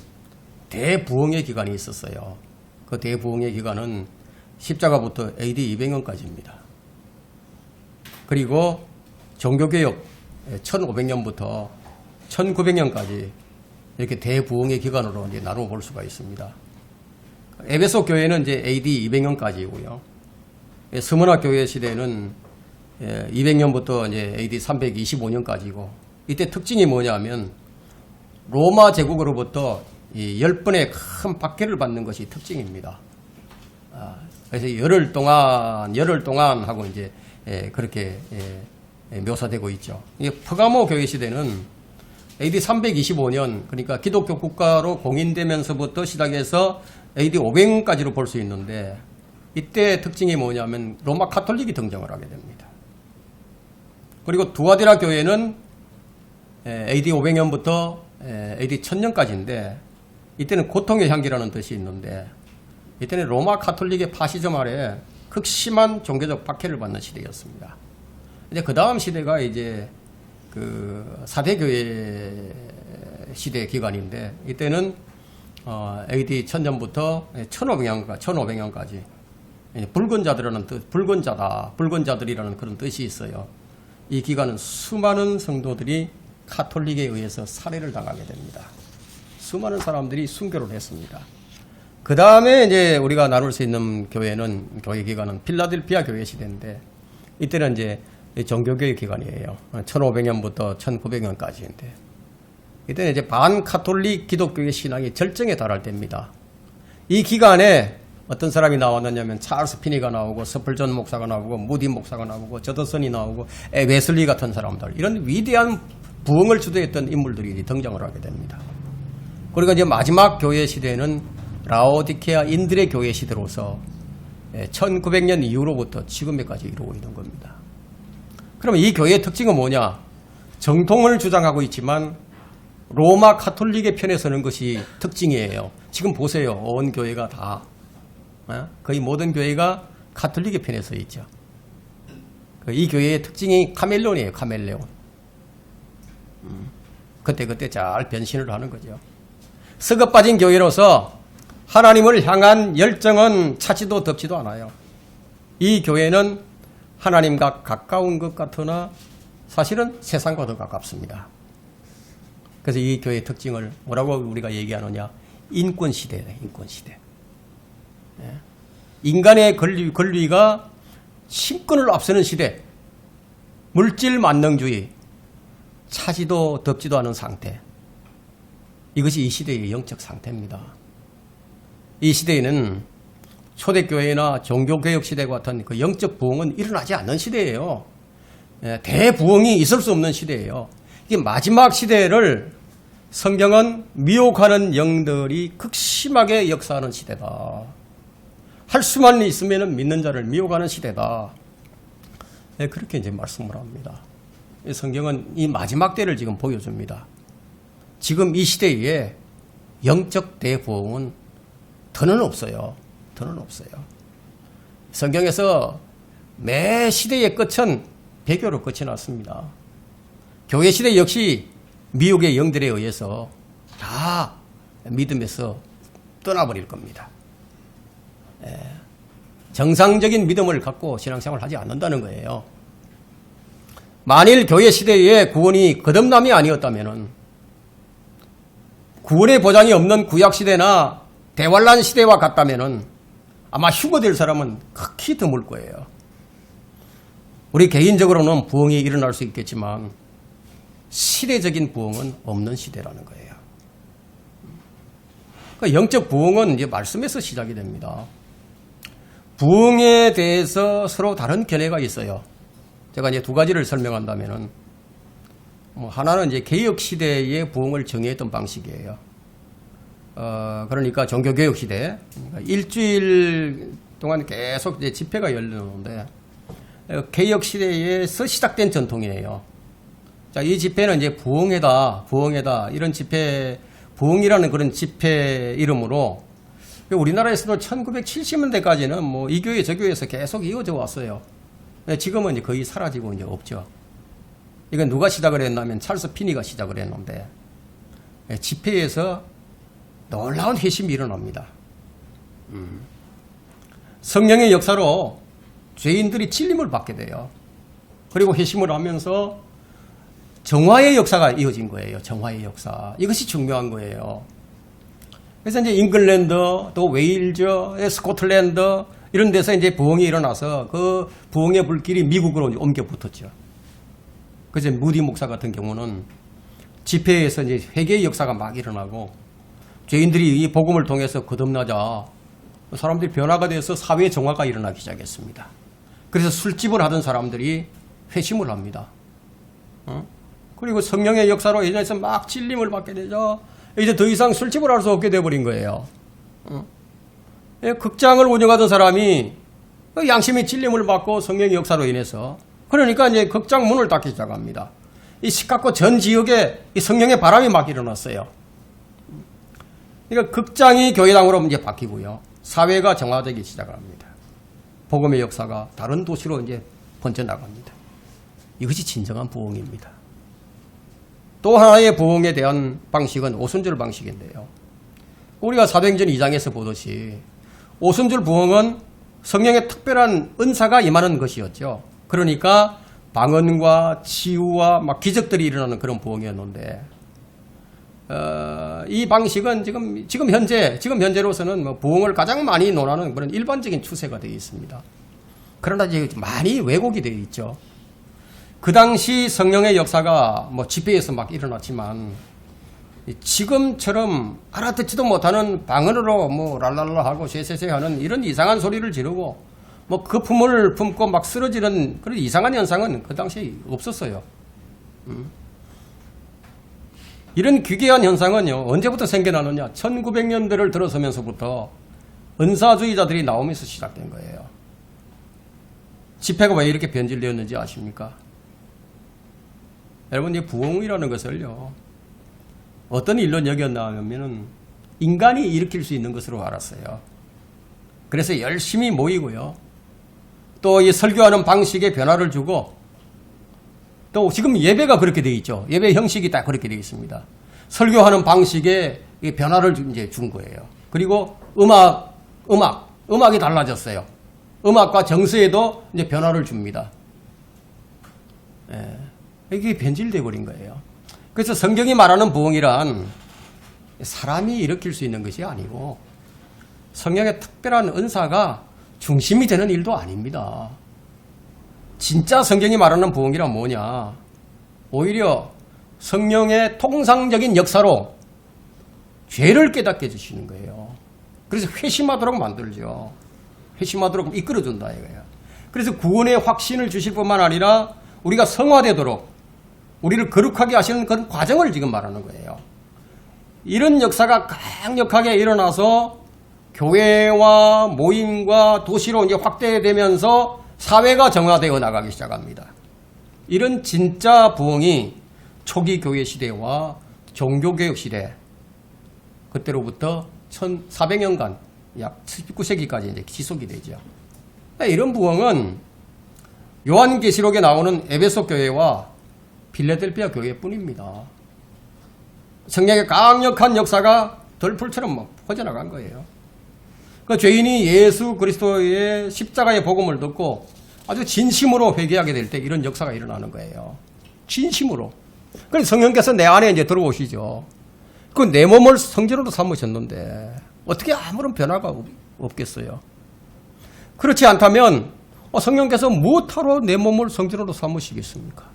대부흥의 기간이 있었어요. 그 대부흥의 기간은 십자가부터 AD 200년까지입니다. 그리고 종교개혁 1500년부터 1900년까지 이렇게 대부흥의 기간으로 이제 나누어 볼 수가 있습니다. 에베소 교회는 이제 AD 200년까지이고요. 스무나 교회 시대는 200년부터 이제 AD 325년까지고 이때 특징이 뭐냐면 로마 제국으로부터 10번의 큰 박해를 받는 것이 특징입니다. 그래서 열흘 동안 하고 이제 그렇게 묘사되고 있죠. 퍼가모 교회 시대는 AD 325년 그러니까 기독교 국가로 공인되면서부터 시작해서 AD 500년까지로 볼 수 있는데 이때 특징이 뭐냐면 로마 카톨릭이 등장을 하게 됩니다. 그리고 두아디라 교회는 AD 500년부터 AD 1000년까지인데 이때는 고통의 향기라는 뜻이 있는데 이때는 로마 카톨릭의 파시즘 아래 극심한 종교적 박해를 받는 시대였습니다. 이제 그 다음 시대가 이제 그 사대교회 시대 기간인데 이때는 AD 1000년부터 1500년까지 붉은 자들이라는 뜻, 붉은 자들이라는 그런 뜻이 있어요. 이 기간은 수많은 성도들이 카톨릭에 의해서 살해를 당하게 됩니다. 수많은 사람들이 순교를 했습니다. 그 다음에 이제 우리가 나눌 수 있는 교회 기간은 필라델피아 교회 시대인데 이때는 이제 종교교회 기간이에요. 1500년부터 1900년까지인데 이때는 이제 반카톨릭 기독교의 신앙이 절정에 달할 때입니다. 이 기간에 어떤 사람이 나왔느냐면 찰스 피니가 나오고 스펄전 목사가 나오고 무디 목사가 나오고 저더슨이 나오고 웨슬리 같은 사람들 이런 위대한 부흥을 주도했던 인물들이 등장을 하게 됩니다. 그리고 이제 마지막 교회 시대는 라오디케아 인들의 교회 시대로서 1900년 이후로부터 지금까지 이루고 있는 겁니다. 그러면 이 교회의 특징은 뭐냐? 정통을 주장하고 있지만 로마 카톨릭의 편에 서는 것이 특징이에요. 지금 보세요. 온 교회가 다 거의 모든 교회가 카톨릭의 편에 서 있죠. 이 교회의 특징이 카멜레온이에요. 카멜레온. 그때그때 잘 변신을 하는 거죠. 썩어 빠진 교회로서 하나님을 향한 열정은 차지도 덥지도 않아요. 이 교회는 하나님과 가까운 것 같으나 사실은 세상과 더 가깝습니다. 그래서 이 교회의 특징을 뭐라고 우리가 얘기하느냐? 인권시대예요. 인권시대. 인간의 권리가 신권을 앞서는 시대. 물질 만능주의. 차지도 덥지도 않은 상태. 이것이 이 시대의 영적 상태입니다. 이 시대에는 초대교회나 종교개혁 시대와 같은 그 영적 부흥은 일어나지 않는 시대예요. 대부흥이 있을 수 없는 시대예요. 이게 마지막 시대를 성경은 미혹하는 영들이 극심하게 역사하는 시대다. 할 수만 있으면 믿는 자를 미혹하는 시대다. 그렇게 이제 말씀을 합니다. 성경은 이 마지막 때를 지금 보여줍니다. 지금 이 시대에 영적 대부흥은 더는 없어요. 더는 없어요. 성경에서 매 시대의 끝은 배교로 끝이 났습니다. 교회 시대 역시 미혹의 영들에 의해서 다 믿음에서 떠나버릴 겁니다. 정상적인 믿음을 갖고 신앙생활을 하지 않는다는 거예요. 만일 교회 시대에 구원이 거듭남이 아니었다면 구원의 보장이 없는 구약시대나 대환란 시대와 같다면 아마 휴거될 사람은 극히 드물 거예요. 우리 개인적으로는 부흥이 일어날 수 있겠지만 시대적인 부흥은 없는 시대라는 거예요. 그러니까 영적 부흥은 이제 말씀에서 시작이 됩니다. 부흥에 대해서 서로 다른 견해가 있어요. 제가 이제 두 가지를 설명한다면은 하나는 이제 개혁 시대의 부흥을 정의했던 방식이에요. 그러니까 종교개혁 시대, 그러니까 일주일 동안 계속 이제 집회가 열리는데 개혁 시대에서 시작된 전통이에요. 자, 이 집회는 이제 부흥회다 이런 집회, 부흥이라는 그런 집회 이름으로 우리나라에서도 1970년대까지는 뭐 이 교회 저 교회에서 계속 이어져 왔어요. 지금은 이제 거의 사라지고 이제 없죠. 이건 누가 시작을 했냐면 찰스 피니가 시작을 했는데 집회에서 놀라운 회심이 일어납니다. 성령의 역사로 죄인들이 찔림을 받게 돼요. 그리고 회심을 하면서 정화의 역사가 이어진 거예요. 정화의 역사. 이것이 중요한 거예요. 그래서 이제 잉글랜드, 또 웨일즈, 스코틀랜드 이런 데서 이제 부흥이 일어나서 그 부흥의 불길이 미국으로 옮겨 붙었죠. 그래서 무디 목사 같은 경우는 집회에서 이제 회개의 역사가 막 일어나고 죄인들이 이 복음을 통해서 거듭나자 사람들이 변화가 돼서 사회 정화가 일어나기 시작했습니다. 그래서 술집을 하던 사람들이 회심을 합니다. 그리고 성령의 역사로 예전에서 막 찔림을 받게 되죠. 이제 더 이상 술집을 할 수 없게 돼버린 거예요. 극장을 운영하던 사람이 양심의 찔림을 받고 성령의 역사로 인해서 그러니까 이제 극장 문을 닫기 시작합니다. 이 시카고 전 지역에 이 성령의 바람이 막 일어났어요. 그러니까 극장이 교회당으로 이제 바뀌고요. 사회가 정화되기 시작합니다. 복음의 역사가 다른 도시로 이제 번져나갑니다. 이것이 진정한 부흥입니다. 또 하나의 부흥에 대한 방식은 오순절 방식인데요. 우리가 사도행전 2장에서 보듯이 오순절 부흥은 성령의 특별한 은사가 임하는 것이었죠. 그러니까 방언과 치유와 막 기적들이 일어나는 그런 부흥이었는데 이 방식은 지금 현재로서는 뭐 부흥을 가장 많이 논하는 그런 일반적인 추세가 되어 있습니다. 그러나 이제 많이 왜곡이 되어 있죠. 그 당시 성령의 역사가 뭐 집회에서 막 일어났지만 지금처럼 알아듣지도 못하는 방언으로 뭐 랄랄라 하고 쇠쇠쇠 하는 이런 이상한 소리를 지르고 뭐 거품을 품고 막 쓰러지는 그런 이상한 현상은 그 당시에 없었어요. 이런 기괴한 현상은요, 언제부터 생겨나느냐? 1900년대를 들어서면서부터 은사주의자들이 나오면서 시작된 거예요. 집회가 왜 이렇게 변질되었는지 아십니까? 여러분, 이 부흥이라는 것을요, 어떤 일로 여겼나 하면은 인간이 일으킬 수 있는 것으로 알았어요. 그래서 열심히 모이고요, 또 이 설교하는 방식에 변화를 주고 또 지금 예배가 그렇게 되어 있죠. 예배 형식이 딱 그렇게 되어 있습니다. 설교하는 방식에 변화를 이제 준 거예요. 그리고 음악이 달라졌어요. 음악과 정서에도 이제 변화를 줍니다. 이게 변질되어 버린 거예요. 그래서 성경이 말하는 부흥이란 사람이 일으킬 수 있는 것이 아니고 성령의 특별한 은사가 중심이 되는 일도 아닙니다. 진짜 성경이 말하는 부흥이란 뭐냐? 오히려 성령의 통상적인 역사로 죄를 깨닫게 해주시는 거예요. 그래서 회심하도록 만들죠. 회심하도록 이끌어준다 이거예요. 그래서 구원의 확신을 주실 뿐만 아니라 우리가 성화되도록 우리를 거룩하게 하시는 그런 과정을 지금 말하는 거예요. 이런 역사가 강력하게 일어나서 교회와 모임과 도시로 이제 확대되면서 사회가 정화되어 나가기 시작합니다. 이런 진짜 부흥이 초기 교회 시대와 종교개혁 시대, 그때로부터 1400년간 약 19세기까지 이제 지속이 되죠. 이런 부흥은 요한계시록에 나오는 에베소 교회와 필라델피아 교회뿐입니다. 성령의 강력한 역사가 덜풀처럼 막 퍼져나간 거예요. 그 죄인이 예수 그리스도의 십자가의 복음을 듣고 아주 진심으로 회개하게 될 때 이런 역사가 일어나는 거예요. 진심으로. 그래서 성령께서 내 안에 이제 들어오시죠. 그 내 몸을 성전으로 삼으셨는데 어떻게 아무런 변화가 없겠어요. 그렇지 않다면 성령께서 무엇하러 내 몸을 성전으로 삼으시겠습니까?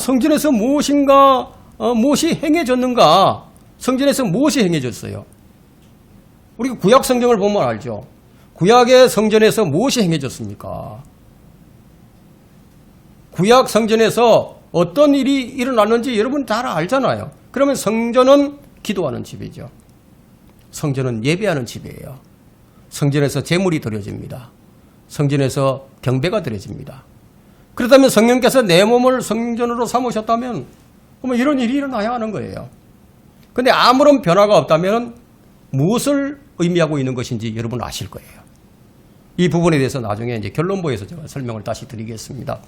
성전에서 무엇이 행해졌는가? 성전에서 무엇이 행해졌어요? 우리가 구약 성경을 보면 알죠. 구약의 성전에서 무엇이 행해졌습니까? 구약 성전에서 어떤 일이 일어났는지 여러분 잘 알잖아요. 그러면 성전은 기도하는 집이죠. 성전은 예배하는 집이에요. 성전에서 제물이 드려집니다. 성전에서 경배가 드려집니다. 그렇다면 성령께서 내 몸을 성전으로 삼으셨다면 그러면 이런 일이 일어나야 하는 거예요. 그런데 아무런 변화가 없다면 무엇을 의미하고 있는 것인지 여러분 아실 거예요. 이 부분에 대해서 나중에 이제 결론부에서 제가 설명을 다시 드리겠습니다.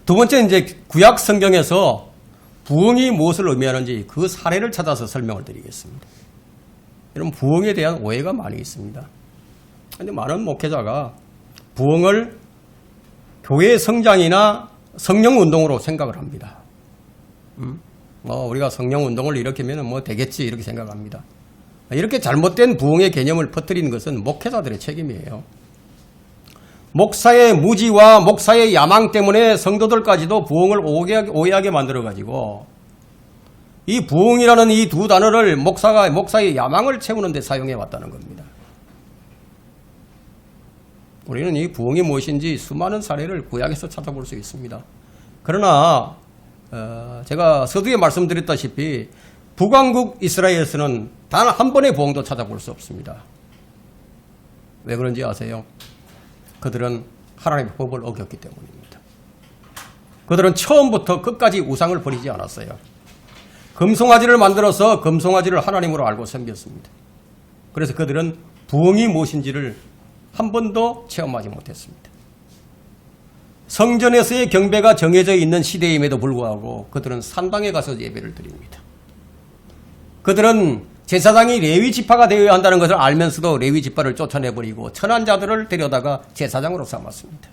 두 번째 이제 구약 성경에서 부흥이 무엇을 의미하는지 그 사례를 찾아서 설명을 드리겠습니다. 여러분 부흥에 대한 오해가 많이 있습니다. 그런데 많은 목회자가 부흥을 교회의 성장이나 성령 운동으로 생각을 합니다. 우리가 성령 운동을 일으키면 되겠지 이렇게 생각합니다. 이렇게 잘못된 부흥의 개념을 퍼뜨리는 것은 목회자들의 책임이에요. 목사의 무지와 목사의 야망 때문에 성도들까지도 부흥을 오해하게 만들어가지고 이 부흥이라는 이 두 단어를 목사의 야망을 채우는 데 사용해 왔다는 겁니다. 우리는 이 부흥이 무엇인지 수많은 사례를 구약에서 찾아볼 수 있습니다. 그러나 제가 서두에 말씀드렸다시피 북왕국 이스라엘에서는 단 한 번의 부흥도 찾아볼 수 없습니다. 왜 그런지 아세요? 그들은 하나님의 법을 어겼기 때문입니다. 그들은 처음부터 끝까지 우상을 버리지 않았어요. 금송아지를 만들어서 금송아지를 하나님으로 알고 섬겼습니다. 그래서 그들은 부흥이 무엇인지를 한 번도 체험하지 못했습니다. 성전에서의 경배가 정해져 있는 시대임에도 불구하고 그들은 산당에 가서 예배를 드립니다. 그들은 제사장이 레위 지파가 되어야 한다는 것을 알면서도 레위 지파를 쫓아내버리고 천한 자들을 데려다가 제사장으로 삼았습니다.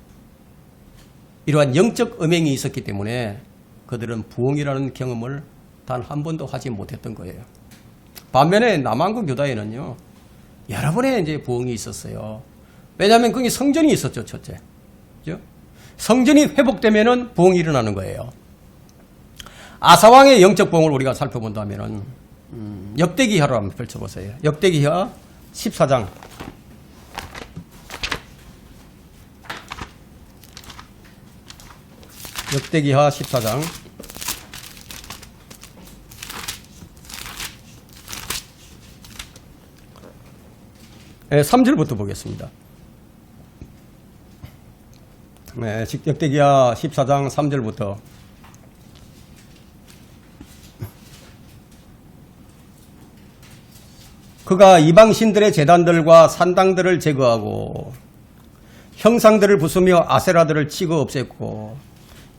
이러한 영적 음행이 있었기 때문에 그들은 부흥이라는 경험을 단 한 번도 하지 못했던 거예요. 반면에 남한국 유다에는요, 여러 번의 이제 부흥이 있었어요. 왜냐하면 거기 성전이 있었죠, 첫째. 그죠? 성전이 회복되면은 부흥이 일어나는 거예요. 아사왕의 영적 부흥을 우리가 살펴본다면은 역대기하로 한번 펼쳐보세요. 역대기하 14장. 역대기하 14장. 3절부터 보겠습니다. 네, 역대기하 14장 3절부터. 그가 이방신들의 제단들과 산당들을 제거하고 형상들을 부수며 아세라들을 치고 없앴고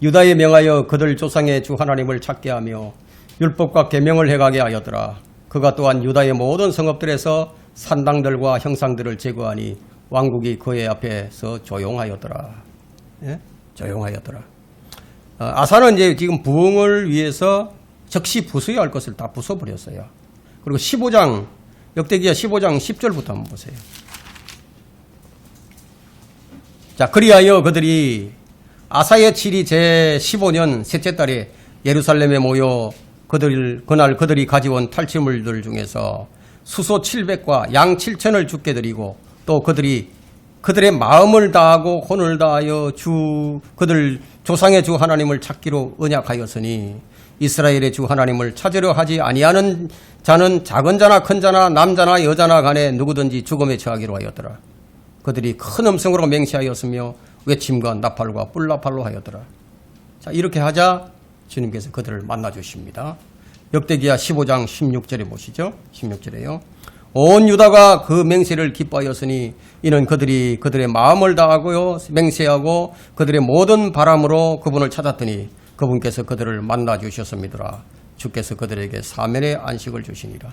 유다에 명하여 그들 조상의 주 하나님을 찾게 하며 율법과 계명을 행하게 하였더라. 그가 또한 유다의 모든 성읍들에서 산당들과 형상들을 제거하니 왕국이 그의 앞에서 조용하였더라. 예? 조용하였더라. 아사는 이제 지금 부흥을 위해서 즉시 부숴야 할 것을 다 부숴버렸어요. 그리고 15장, 역대기야 15장 10절부터 한번 보세요. 자, 그리하여 그들이 아사의 7이 제 15년 셋째 달에 예루살렘에 모여 그날 그들이 가져온 탈취물들 중에서 수소 700과 양 7천을 주께 드리고 또 그들의 마음을 다하고 혼을 다하여 그들 조상의 주 하나님을 찾기로 언약하였으니 이스라엘의 주 하나님을 찾으려 하지 아니하는 자는 작은 자나 큰 자나 남자나 여자나 간에 누구든지 죽음에 처하기로 하였더라. 그들이 큰 음성으로 맹세하였으며 외침과 나팔과 뿔나팔로 하였더라. 자, 이렇게 하자 주님께서 그들을 만나주십니다. 역대기야 15장 16절에 보시죠. 16절에요. 온 유다가 그 맹세를 기뻐하였으니 이는 그들이 그들의 마음을 다하고요 맹세하고 그들의 모든 바람으로 그분을 찾았더니 그분께서 그들을 만나주셨습니다. 주께서 그들에게 사면의 안식을 주시니라.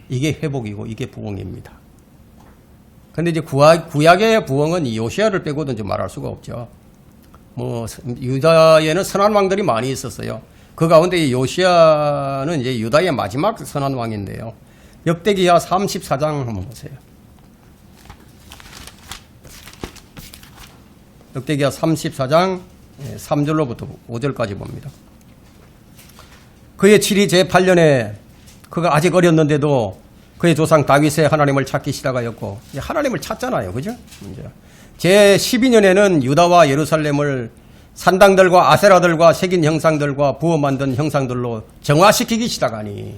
이게 회복이고 이게 부흥입니다. 그런데 이제 구약의 부흥은 요시야를 빼고는 이제 말할 수가 없죠. 유다에는 선한 왕들이 많이 있었어요. 그 가운데 요시야는 이제 유다의 마지막 선한 왕인데요. 역대기야 34장 한번 보세요. 역대기야 34장 3절로부터 5절까지 봅니다. 그의 7이 제8년에 그가 아직 어렸는데도 그의 조상 다윗의 하나님을 찾기 시작하였고 하나님을 찾잖아요. 그죠? 제12년에는 유다와 예루살렘을 산당들과 아세라들과 새긴 형상들과 부어 만든 형상들로 정화시키기 시작하니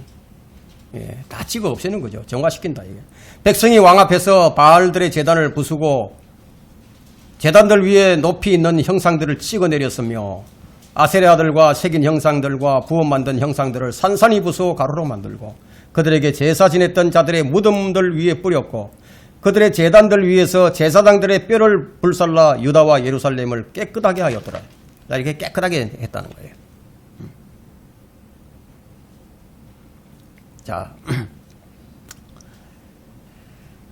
다 찍어 없애는 거죠. 정화시킨다. 이게. 백성이 왕 앞에서 바알들의 제단을 부수고 제단들 위에 높이 있는 형상들을 찍어내렸으며 아세라들과 새긴 형상들과 부어 만든 형상들을 산산이 부수어 가루로 만들고 그들에게 제사 지냈던 자들의 무덤들 위에 뿌렸고 그들의 제단들 위에서 제사장들의 뼈를 불살라 유다와 예루살렘을 깨끗하게 하였더라. 이렇게 깨끗하게 했다는 거예요. 자,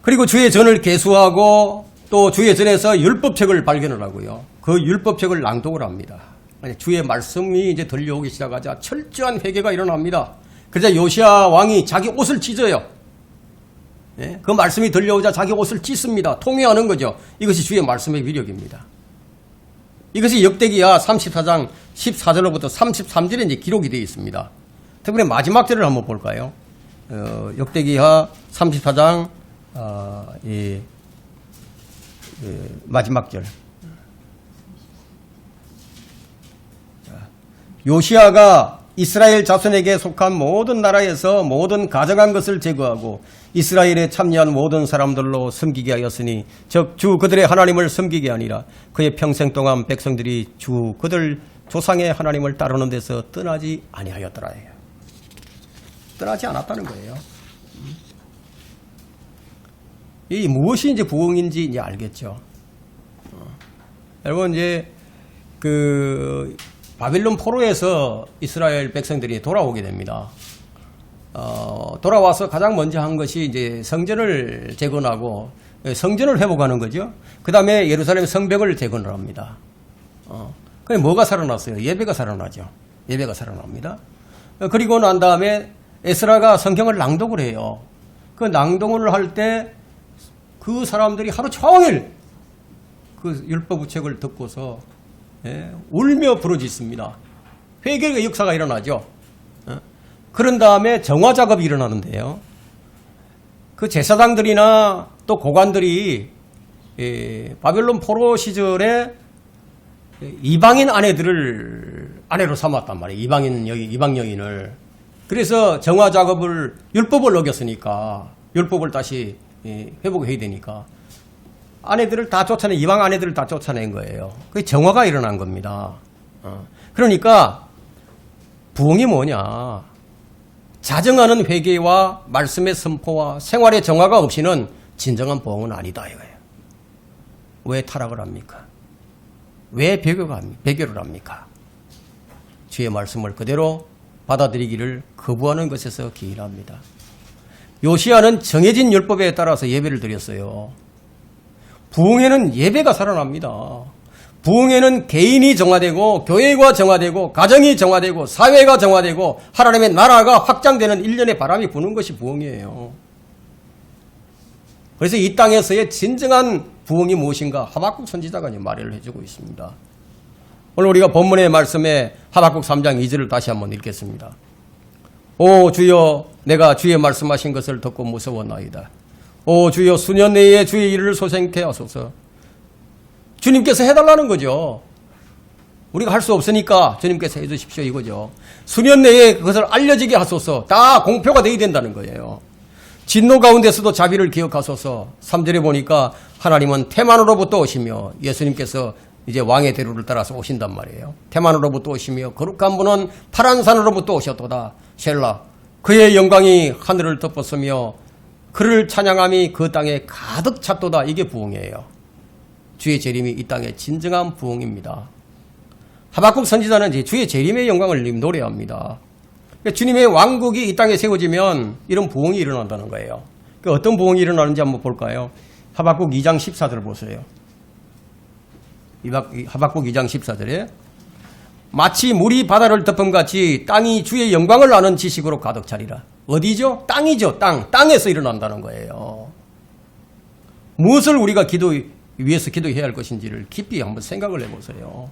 그리고 주의 전을 계수하고 또 주의 전에서 율법책을 발견을 하고요. 그 율법책을 낭독을 합니다. 주의 말씀이 이제 들려오기 시작하자 철저한 회개가 일어납니다. 그래서 요시야 왕이 자기 옷을 찢어요. 그 말씀이 들려오자 자기 옷을 찢습니다. 통회하는 거죠. 이것이 주의 말씀의 위력입니다. 이것이 역대기야 34장 14절로부터 33절에 이제 기록이 되어 있습니다. 특별히 마지막 절을 한번 볼까요? 역대기하 34장 마지막 절. 요시야가 이스라엘 자손에게 속한 모든 나라에서 모든 가져간 것을 제거하고 이스라엘에 참여한 모든 사람들로 섬기게 하였으니 즉 주 그들의 하나님을 섬기게 아니라 그의 평생 동안 백성들이 주 그들 조상의 하나님을 따르는 데서 떠나지 아니하였더라. 떠나지 않았다는 거예요. 이 무엇이 이제 부흥인지 이제 알겠죠. 여러분 이제 바빌론 포로에서 이스라엘 백성들이 돌아오게 됩니다. 돌아와서 가장 먼저 한 것이 이제 성전을 재건하고 성전을 회복하는 거죠. 그 다음에 예루살렘 성벽을 재건을 합니다. 그게 뭐가 살아났어요? 예배가 살아나죠. 예배가 살아납니다. 그리고 난 다음에 에스라가 성경을 낭독을 해요. 그 낭독을 할 때 그 사람들이 하루 종일 그 율법 책을 듣고서 울며 부르짖습니다. 회개의 역사가 일어나죠. 그런 다음에 정화 작업이 일어나는데요. 그 제사장들이나 또 고관들이 바벨론 포로 시절에 이방인 아내들을 아내로 삼았단 말이에요. 이방 여인을. 그래서 정화 작업을 율법을 어겼으니까 율법을 다시 회복해야 되니까 아내들을 다 쫓아내 이방 아내들을 다 쫓아낸 거예요. 그게 정화가 일어난 겁니다. 그러니까 부흥이 뭐냐? 자정하는 회개와 말씀의 선포와 생활의 정화가 없이는 진정한 부흥은 아니다 이거예요. 왜 타락을 합니까? 왜 배교를 합니까? 주의 말씀을 그대로 받아들이기를 거부하는 것에서 기인합니다. 요시야는 정해진 율법에 따라서 예배를 드렸어요. 부흥회는 예배가 살아납니다. 부흥회는 개인이 정화되고 교회가 정화되고 가정이 정화되고 사회가 정화되고 하나님의 나라가 확장되는 일련의 바람이 부는 것이 부흥이에요. 그래서 이 땅에서의 진정한 부흥이 무엇인가 하박국 선지자가 말을 해주고 있습니다. 오늘 우리가 본문의 말씀에 하박국 3장 2절을 다시 한번 읽겠습니다. 오 주여 내가 주의 말씀하신 것을 듣고 무서워나이다. 오 주여 수년 내에 주의 일을 소생케 하소서. 주님께서 해달라는 거죠. 우리가 할 수 없으니까 주님께서 해주십시오 이거죠. 수년 내에 그것을 알려지게 하소서. 다 공표가 되어야 된다는 거예요. 진노 가운데서도 자비를 기억하소서. 3절에 보니까 하나님은 태만으로부터 오시며 예수님께서 이제 왕의 대로를 따라서 오신단 말이에요. 태만으로부터 오시며 거룩한 분은 파란 산으로부터 오셨도다. 셀라. 그의 영광이 하늘을 덮었으며 그를 찬양함이 그 땅에 가득 찼도다. 이게 부흥이에요. 주의 재림이 이 땅의 진정한 부흥입니다. 하박국 선지자는 이제 주의 재림의 영광을 노래합니다. 주님의 왕국이 이 땅에 세워지면 이런 부흥이 일어난다는 거예요. 어떤 부흥이 일어나는지 한번 볼까요? 하박국 2장 14절을 보세요. 하박국 2장 14절에 마치 물이 바다를 덮음같이 땅이 주의 영광을 아는 지식으로 가득 차리라. 어디죠? 땅이죠. 땅에서 일어난다는 거예요. 무엇을 우리가 위해서 기도해야 할 것인지를 깊이 한번 생각을 해보세요.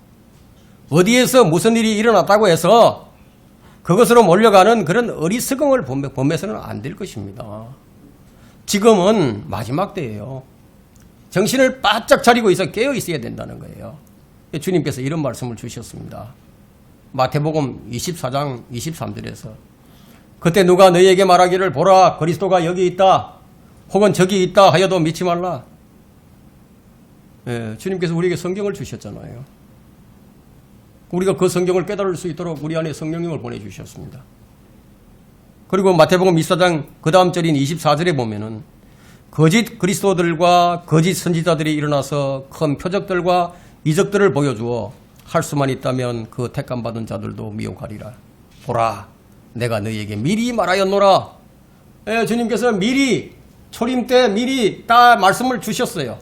어디에서 무슨 일이 일어났다고 해서 그것으로 몰려가는 그런 어리석음을 범해서는 안 될 것입니다. 지금은 마지막 때예요. 정신을 바짝 차리고 있어 깨어 있어야 된다는 거예요. 주님께서 이런 말씀을 주셨습니다. 마태복음 24장 23절에서 그때 누가 너희에게 말하기를 보라 그리스도가 여기 있다 혹은 저기 있다 하여도 믿지 말라. 주님께서 우리에게 성경을 주셨잖아요. 우리가 그 성경을 깨달을 수 있도록 우리 안에 성령님을 보내주셨습니다. 그리고 마태복음 24장 그 다음 절인 24절에 보면은 거짓 그리스도들과 거짓 선지자들이 일어나서 큰 표적들과 이적들을 보여주어 할 수만 있다면 그 택감받은 자들도 미혹하리라. 보라 내가 너희에게 미리 말하였노라. 주님께서 미리 초림 때 미리 다 말씀을 주셨어요.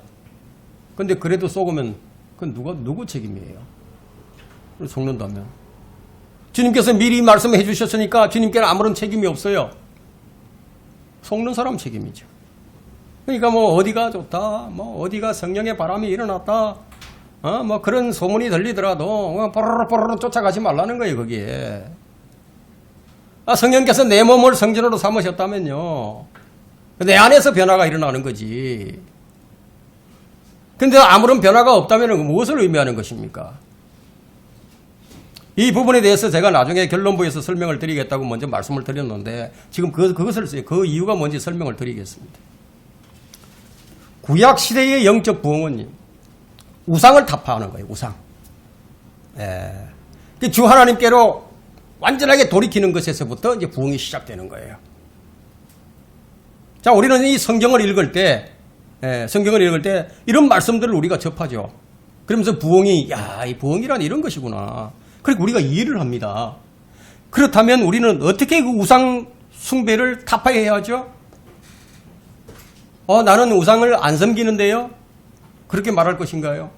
근데 그래도 속으면 그건 누구 책임이에요? 속는다면. 주님께서 미리 말씀해 주셨으니까 주님께는 아무런 책임이 없어요. 속는 사람 책임이죠. 그러니까 뭐 어디가 좋다, 뭐 어디가 성령의 바람이 일어났다, 뭐 그런 소문이 들리더라도 뽀로로 쫓아가지 말라는 거예요, 거기에. 성령께서 내 몸을 성전으로 삼으셨다면요. 내 안에서 변화가 일어나는 거지. 근데 아무런 변화가 없다면 무엇을 의미하는 것입니까? 이 부분에 대해서 제가 나중에 결론부에서 설명을 드리겠다고 먼저 말씀을 드렸는데 지금 그 이유가 뭔지 설명을 드리겠습니다. 구약 시대의 영적 부흥은 우상을 타파하는 거예요. 우상. 주 하나님께로 완전하게 돌이키는 것에서부터 이제 부흥이 시작되는 거예요. 자, 우리는 이 성경을 읽을 때 이런 말씀들을 우리가 접하죠. 그러면서 부흥이 이 부흥이란 이런 것이구나. 그리고 우리가 이해를 합니다. 그렇다면 우리는 어떻게 그 우상 숭배를 타파해야 하죠? 나는 우상을 안 섬기는데요? 그렇게 말할 것인가요?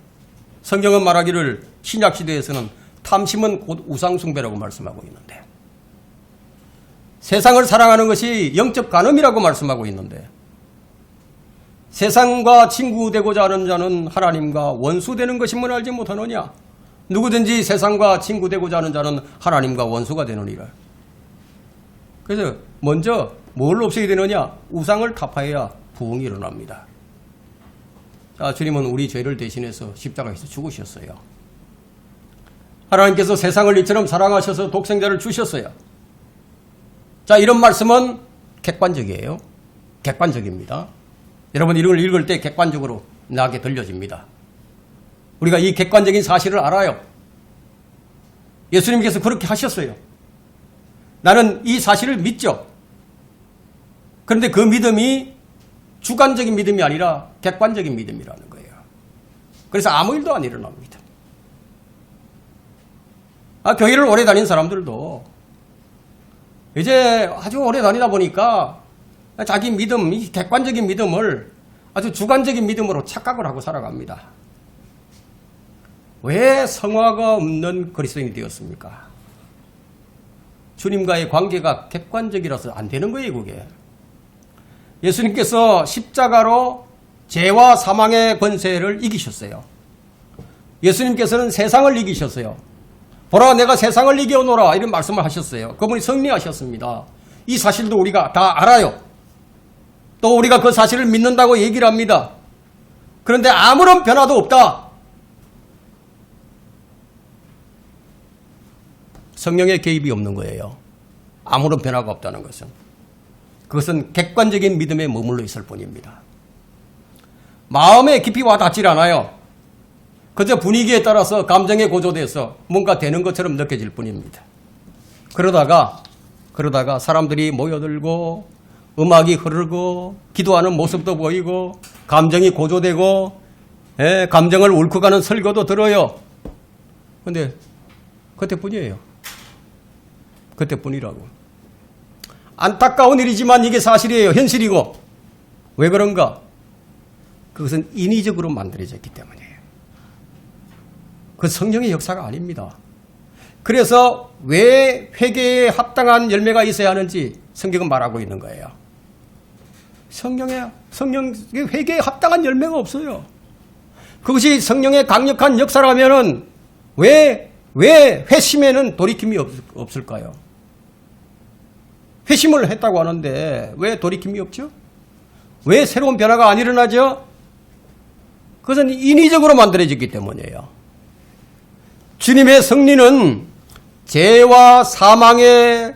성경은 말하기를 신약시대에서는 탐심은 곧 우상 숭배라고 말씀하고 있는데, 세상을 사랑하는 것이 영적 간음이라고 말씀하고 있는데, 세상과 친구되고자 하는 자는 하나님과 원수되는 것임을 알지 못하느냐? 누구든지 세상과 친구되고자 하는 자는 하나님과 원수가 되느니라. 그래서 먼저 뭘 없애야 되느냐? 우상을 타파해야 부흥이 일어납니다. 자, 주님은 우리 죄를 대신해서 십자가에서 죽으셨어요. 하나님께서 세상을 이처럼 사랑하셔서 독생자를 주셨어요. 자, 이런 말씀은 객관적이에요. 객관적입니다. 여러분 이걸 읽을 때 객관적으로 나게 들려집니다. 우리가 이 객관적인 사실을 알아요. 예수님께서 그렇게 하셨어요. 나는 이 사실을 믿죠. 그런데 그 믿음이 주관적인 믿음이 아니라 객관적인 믿음이라는 거예요. 그래서 아무 일도 안 일어납니다. 교회를 오래 다닌 사람들도 이제 아주 오래 다니다 보니까 자기 믿음, 이 객관적인 믿음을 아주 주관적인 믿음으로 착각을 하고 살아갑니다. 왜 성화가 없는 그리스도인이 되었습니까? 주님과의 관계가 객관적이라서 안 되는 거예요, 그게. 예수님께서 십자가로 죄와 사망의 권세를 이기셨어요. 예수님께서는 세상을 이기셨어요. 보라, 내가 세상을 이겨오노라, 이런 말씀을 하셨어요. 그분이 승리하셨습니다. 이 사실도 우리가 다 알아요. 또 우리가 그 사실을 믿는다고 얘기를 합니다. 그런데 아무런 변화도 없다. 성령의 개입이 없는 거예요. 아무런 변화가 없다는 것은. 그것은 객관적인 믿음에 머물러 있을 뿐입니다. 마음에 깊이 와닿질 않아요. 그저 분위기에 따라서 감정에 고조돼서 뭔가 되는 것처럼 느껴질 뿐입니다. 그러다가 사람들이 모여들고 음악이 흐르고 기도하는 모습도 보이고 감정이 고조되고 감정을 울컥하는 설교도 들어요. 근데 그때뿐이에요. 그때뿐이라고. 안타까운 일이지만 이게 사실이에요. 현실이고. 왜 그런가? 그것은 인위적으로 만들어졌기 때문이에요. 그 성령의 역사가 아닙니다. 그래서 왜 회개에 합당한 열매가 있어야 하는지 성경은 말하고 있는 거예요. 성령의 회개에 합당한 열매가 없어요. 그것이 성령의 강력한 역사라면은 왜 회심에는 돌이킴이 없을까요? 회심을 했다고 하는데 왜 돌이킴이 없죠? 왜 새로운 변화가 안 일어나죠? 그것은 인위적으로 만들어졌기 때문이에요. 주님의 승리는 죄와 사망의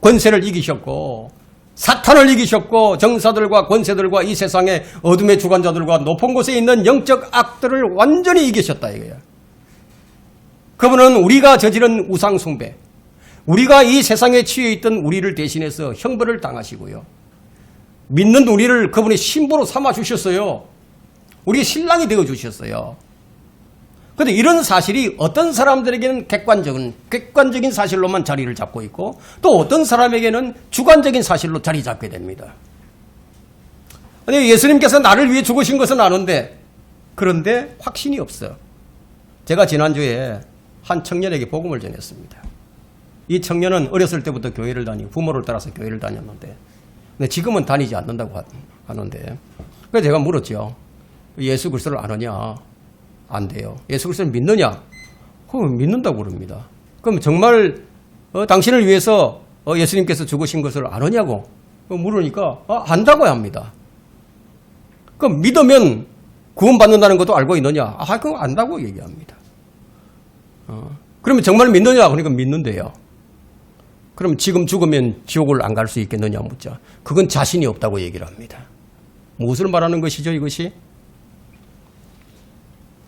권세를 이기셨고 사탄을 이기셨고 정사들과 권세들과 이 세상의 어둠의 주관자들과 높은 곳에 있는 영적 악들을 완전히 이기셨다 이거예요. 그분은 우리가 저지른 우상 숭배, 우리가 이 세상에 취해 있던 우리를 대신해서 형벌을 당하시고요. 믿는 우리를 그분이 신부로 삼아 주셨어요. 우리 신랑이 되어 주셨어요. 그런데 이런 사실이 어떤 사람들에게는 객관적인 사실로만 자리를 잡고 있고 또 어떤 사람에게는 주관적인 사실로 자리 잡게 됩니다. 예수님께서 나를 위해 죽으신 것은 아는데 그런데 확신이 없어요. 제가 지난주에 한 청년에게 복음을 전했습니다. 이 청년은 어렸을 때부터 교회를 다니고 부모를 따라서 교회를 다녔는데 근데 지금은 다니지 않는다고 하는데 그래서 제가 물었죠. 예수 그리스도를 아느냐? 안 돼요. 예수 그리스도를 믿느냐? 믿는다고 그럽니다. 그럼 정말 당신을 위해서 예수님께서 죽으신 것을 아느냐고 물으니까 안다고 합니다. 그럼 믿으면 구원받는다는 것도 알고 있느냐? 그거 안다고 얘기합니다. 그러면 정말 믿느냐? 그러니까 믿는데요. 그럼 지금 죽으면 지옥을 안 갈 수 있겠느냐 묻자. 그건 자신이 없다고 얘기를 합니다. 무엇을 말하는 것이죠 이것이?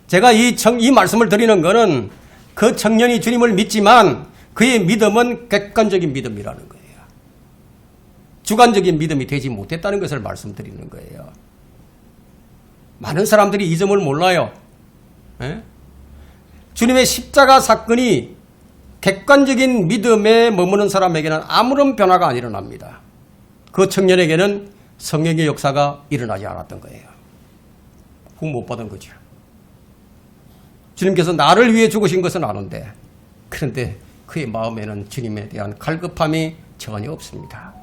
제가 이 말씀을 드리는 것은 그 청년이 주님을 믿지만 그의 믿음은 객관적인 믿음이라는 거예요. 주관적인 믿음이 되지 못했다는 것을 말씀드리는 거예요. 많은 사람들이 이 점을 몰라요. 주님의 십자가 사건이 객관적인 믿음에 머무는 사람에게는 아무런 변화가 안 일어납니다. 그 청년에게는 성령의 역사가 일어나지 않았던 거예요. 후 못 받은 거죠. 주님께서 나를 위해 죽으신 것은 아는데 그런데 그의 마음에는 주님에 대한 갈급함이 전혀 없습니다.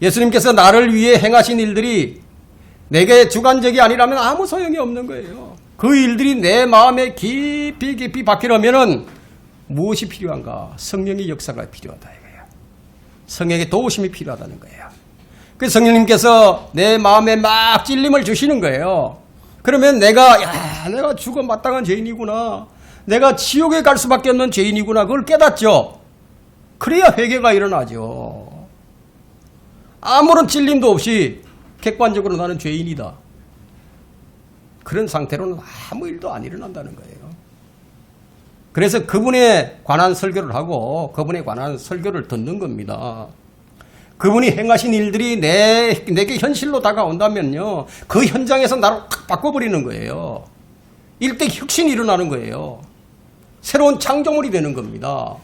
예수님께서 나를 위해 행하신 일들이 내게 주관적이 아니라면 아무 소용이 없는 거예요. 그 일들이 내 마음에 깊이 박히려면 무엇이 필요한가? 성령의 역사가 필요하다 이거예요. 성령의 도우심이 필요하다는 거예요. 그래서 성령님께서 내 마음에 막 찔림을 주시는 거예요. 그러면 내가 죽어 마땅한 죄인이구나. 내가 지옥에 갈 수밖에 없는 죄인이구나. 그걸 깨닫죠. 그래야 회개가 일어나죠. 아무런 찔림도 없이 객관적으로 나는 죄인이다. 그런 상태로는 아무 일도 안 일어난다는 거예요. 그래서 그분에 관한 설교를 하고 그분에 관한 설교를 듣는 겁니다. 그분이 행하신 일들이 내게 현실로 다가온다면요. 그 현장에서 나를 확 바꿔버리는 거예요. 일대 혁신이 일어나는 거예요. 새로운 창조물이 되는 겁니다.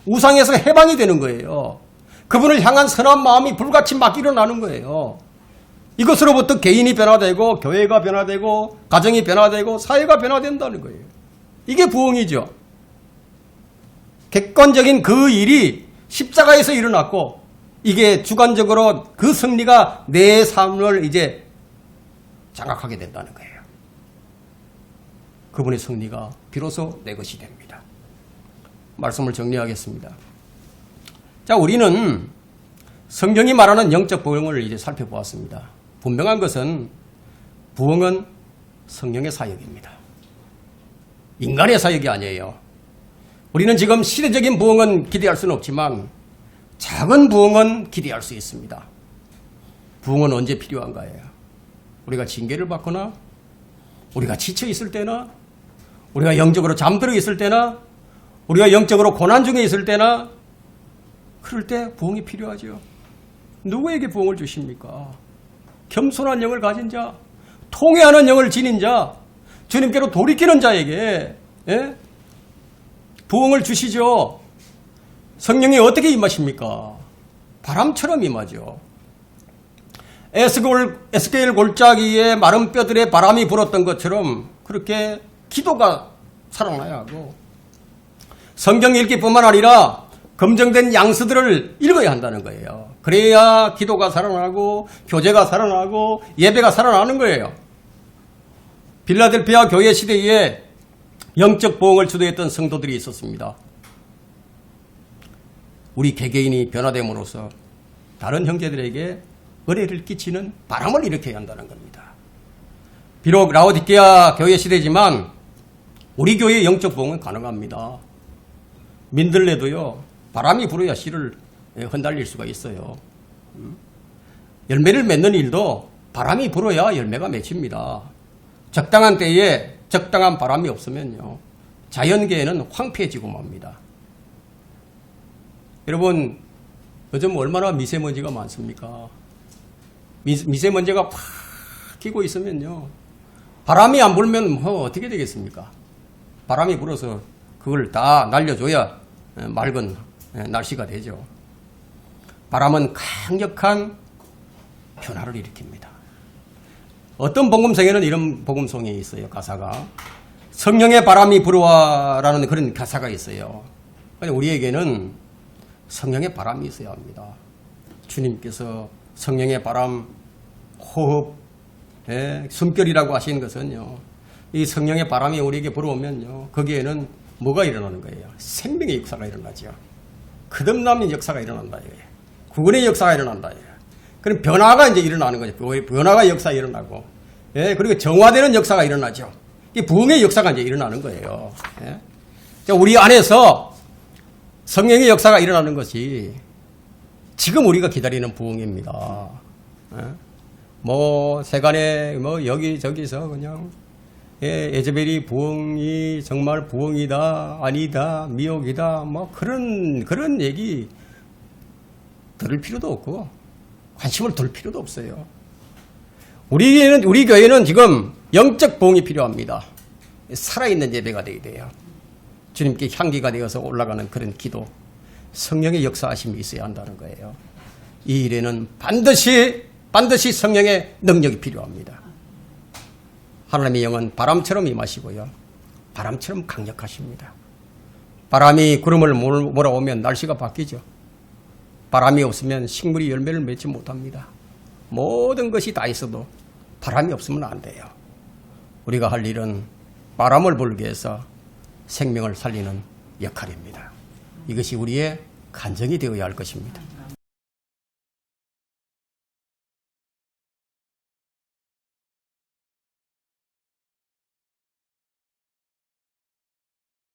우상에서 해방이 되는 거예요. 그분을 향한 선한 마음이 불같이 막 일어나는 거예요. 이것으로부터 개인이 변화되고 교회가 변화되고 가정이 변화되고 사회가 변화된다는 거예요. 이게 부흥이죠. 객관적인 그 일이 십자가에서 일어났고 이게 주관적으로 그 승리가 내 삶을 이제 장악하게 된다는 거예요. 그분의 승리가 비로소 내 것이 됩니다. 말씀을 정리하겠습니다. 자, 우리는 성경이 말하는 영적 부흥을 이제 살펴보았습니다. 분명한 것은 부흥은 성령의 사역입니다. 인간의 사역이 아니에요. 우리는 지금 시대적인 부흥은 기대할 수는 없지만 작은 부흥은 기대할 수 있습니다. 부흥은 언제 필요한가요? 우리가 징계를 받거나 우리가 지쳐 있을 때나 우리가 영적으로 잠들어 있을 때나 우리가 영적으로 고난 중에 있을 때나 그럴 때 부흥이 필요하죠. 누구에게 부흥을 주십니까? 겸손한 영을 가진 자, 통회하는 영을 지닌 자, 주님께로 돌이키는 자에게 부흥을 주시죠. 성령이 어떻게 임하십니까? 바람처럼 임하죠. 에스겔 골짜기에 마른 뼈들에 바람이 불었던 것처럼 그렇게 기도가 살아나야 하고 성경 읽기뿐만 아니라 검증된 양수들을 읽어야 한다는 거예요. 그래야 기도가 살아나고 교제가 살아나고 예배가 살아나는 거예요. 빌라델피아 교회 시대에 영적 부흥을 주도했던 성도들이 있었습니다. 우리 개개인이 변화됨으로써 다른 형제들에게 은혜를 끼치는 바람을 일으켜야 한다는 겁니다. 비록 라오디게아 교회 시대지만 우리 교회의 영적 부흥은 가능합니다. 민들레도요. 바람이 불어야 씨를 흩날릴 수가 있어요. 열매를 맺는 일도 바람이 불어야 열매가 맺힙니다. 적당한 때에 적당한 바람이 없으면요. 자연계에는 황폐해지고 맙니다. 여러분 요즘 얼마나 미세먼지가 많습니까? 미세먼지가 팍 끼고 있으면요. 바람이 안 불면 뭐 어떻게 되겠습니까? 바람이 불어서 그걸 다 날려줘야 맑은 날씨가 되죠. 바람은 강력한 변화를 일으킵니다. 어떤 복음성에는 이런 복음성이 있어요. 가사가 성령의 바람이 불어와라는 그런 가사가 있어요. 우리에게는 성령의 바람이 있어야 합니다. 주님께서 성령의 바람, 호흡, 숨결이라고 하시는 것은요. 이 성령의 바람이 우리에게 불어오면요. 거기에는 뭐가 일어나는 거예요? 생명의 역사가 일어나죠. 거듭남의 역사가 일어난다. 구원의 역사가 일어난다. 그럼 변화가 이제 일어나는 거죠. 변화가 역사가 일어나고, 그리고 정화되는 역사가 일어나죠. 이 부흥의 역사가 이제 일어나는 거예요. 우리 안에서 성령의 역사가 일어나는 것이 지금 우리가 기다리는 부흥입니다. 뭐 세간에 뭐 여기저기서 그냥 에즈벨이 부흥이 정말 부흥이다 아니다 미혹이다 뭐 그런 얘기 들을 필요도 없고 관심을 둘 필요도 없어요. 우리 교회는 지금 영적 부흥이 필요합니다. 살아있는 예배가 되어야 돼요. 주님께 향기가 되어서 올라가는 그런 기도, 성령의 역사하심이 있어야 한다는 거예요. 이 일에는 반드시 성령의 능력이 필요합니다. 하나님의 영은 바람처럼 임하시고요. 바람처럼 강력하십니다. 바람이 구름을 몰아오면 날씨가 바뀌죠. 바람이 없으면 식물이 열매를 맺지 못합니다. 모든 것이 다 있어도 바람이 없으면 안 돼요. 우리가 할 일은 바람을 불게 해서 생명을 살리는 역할입니다. 이것이 우리의 간증이 되어야 할 것입니다.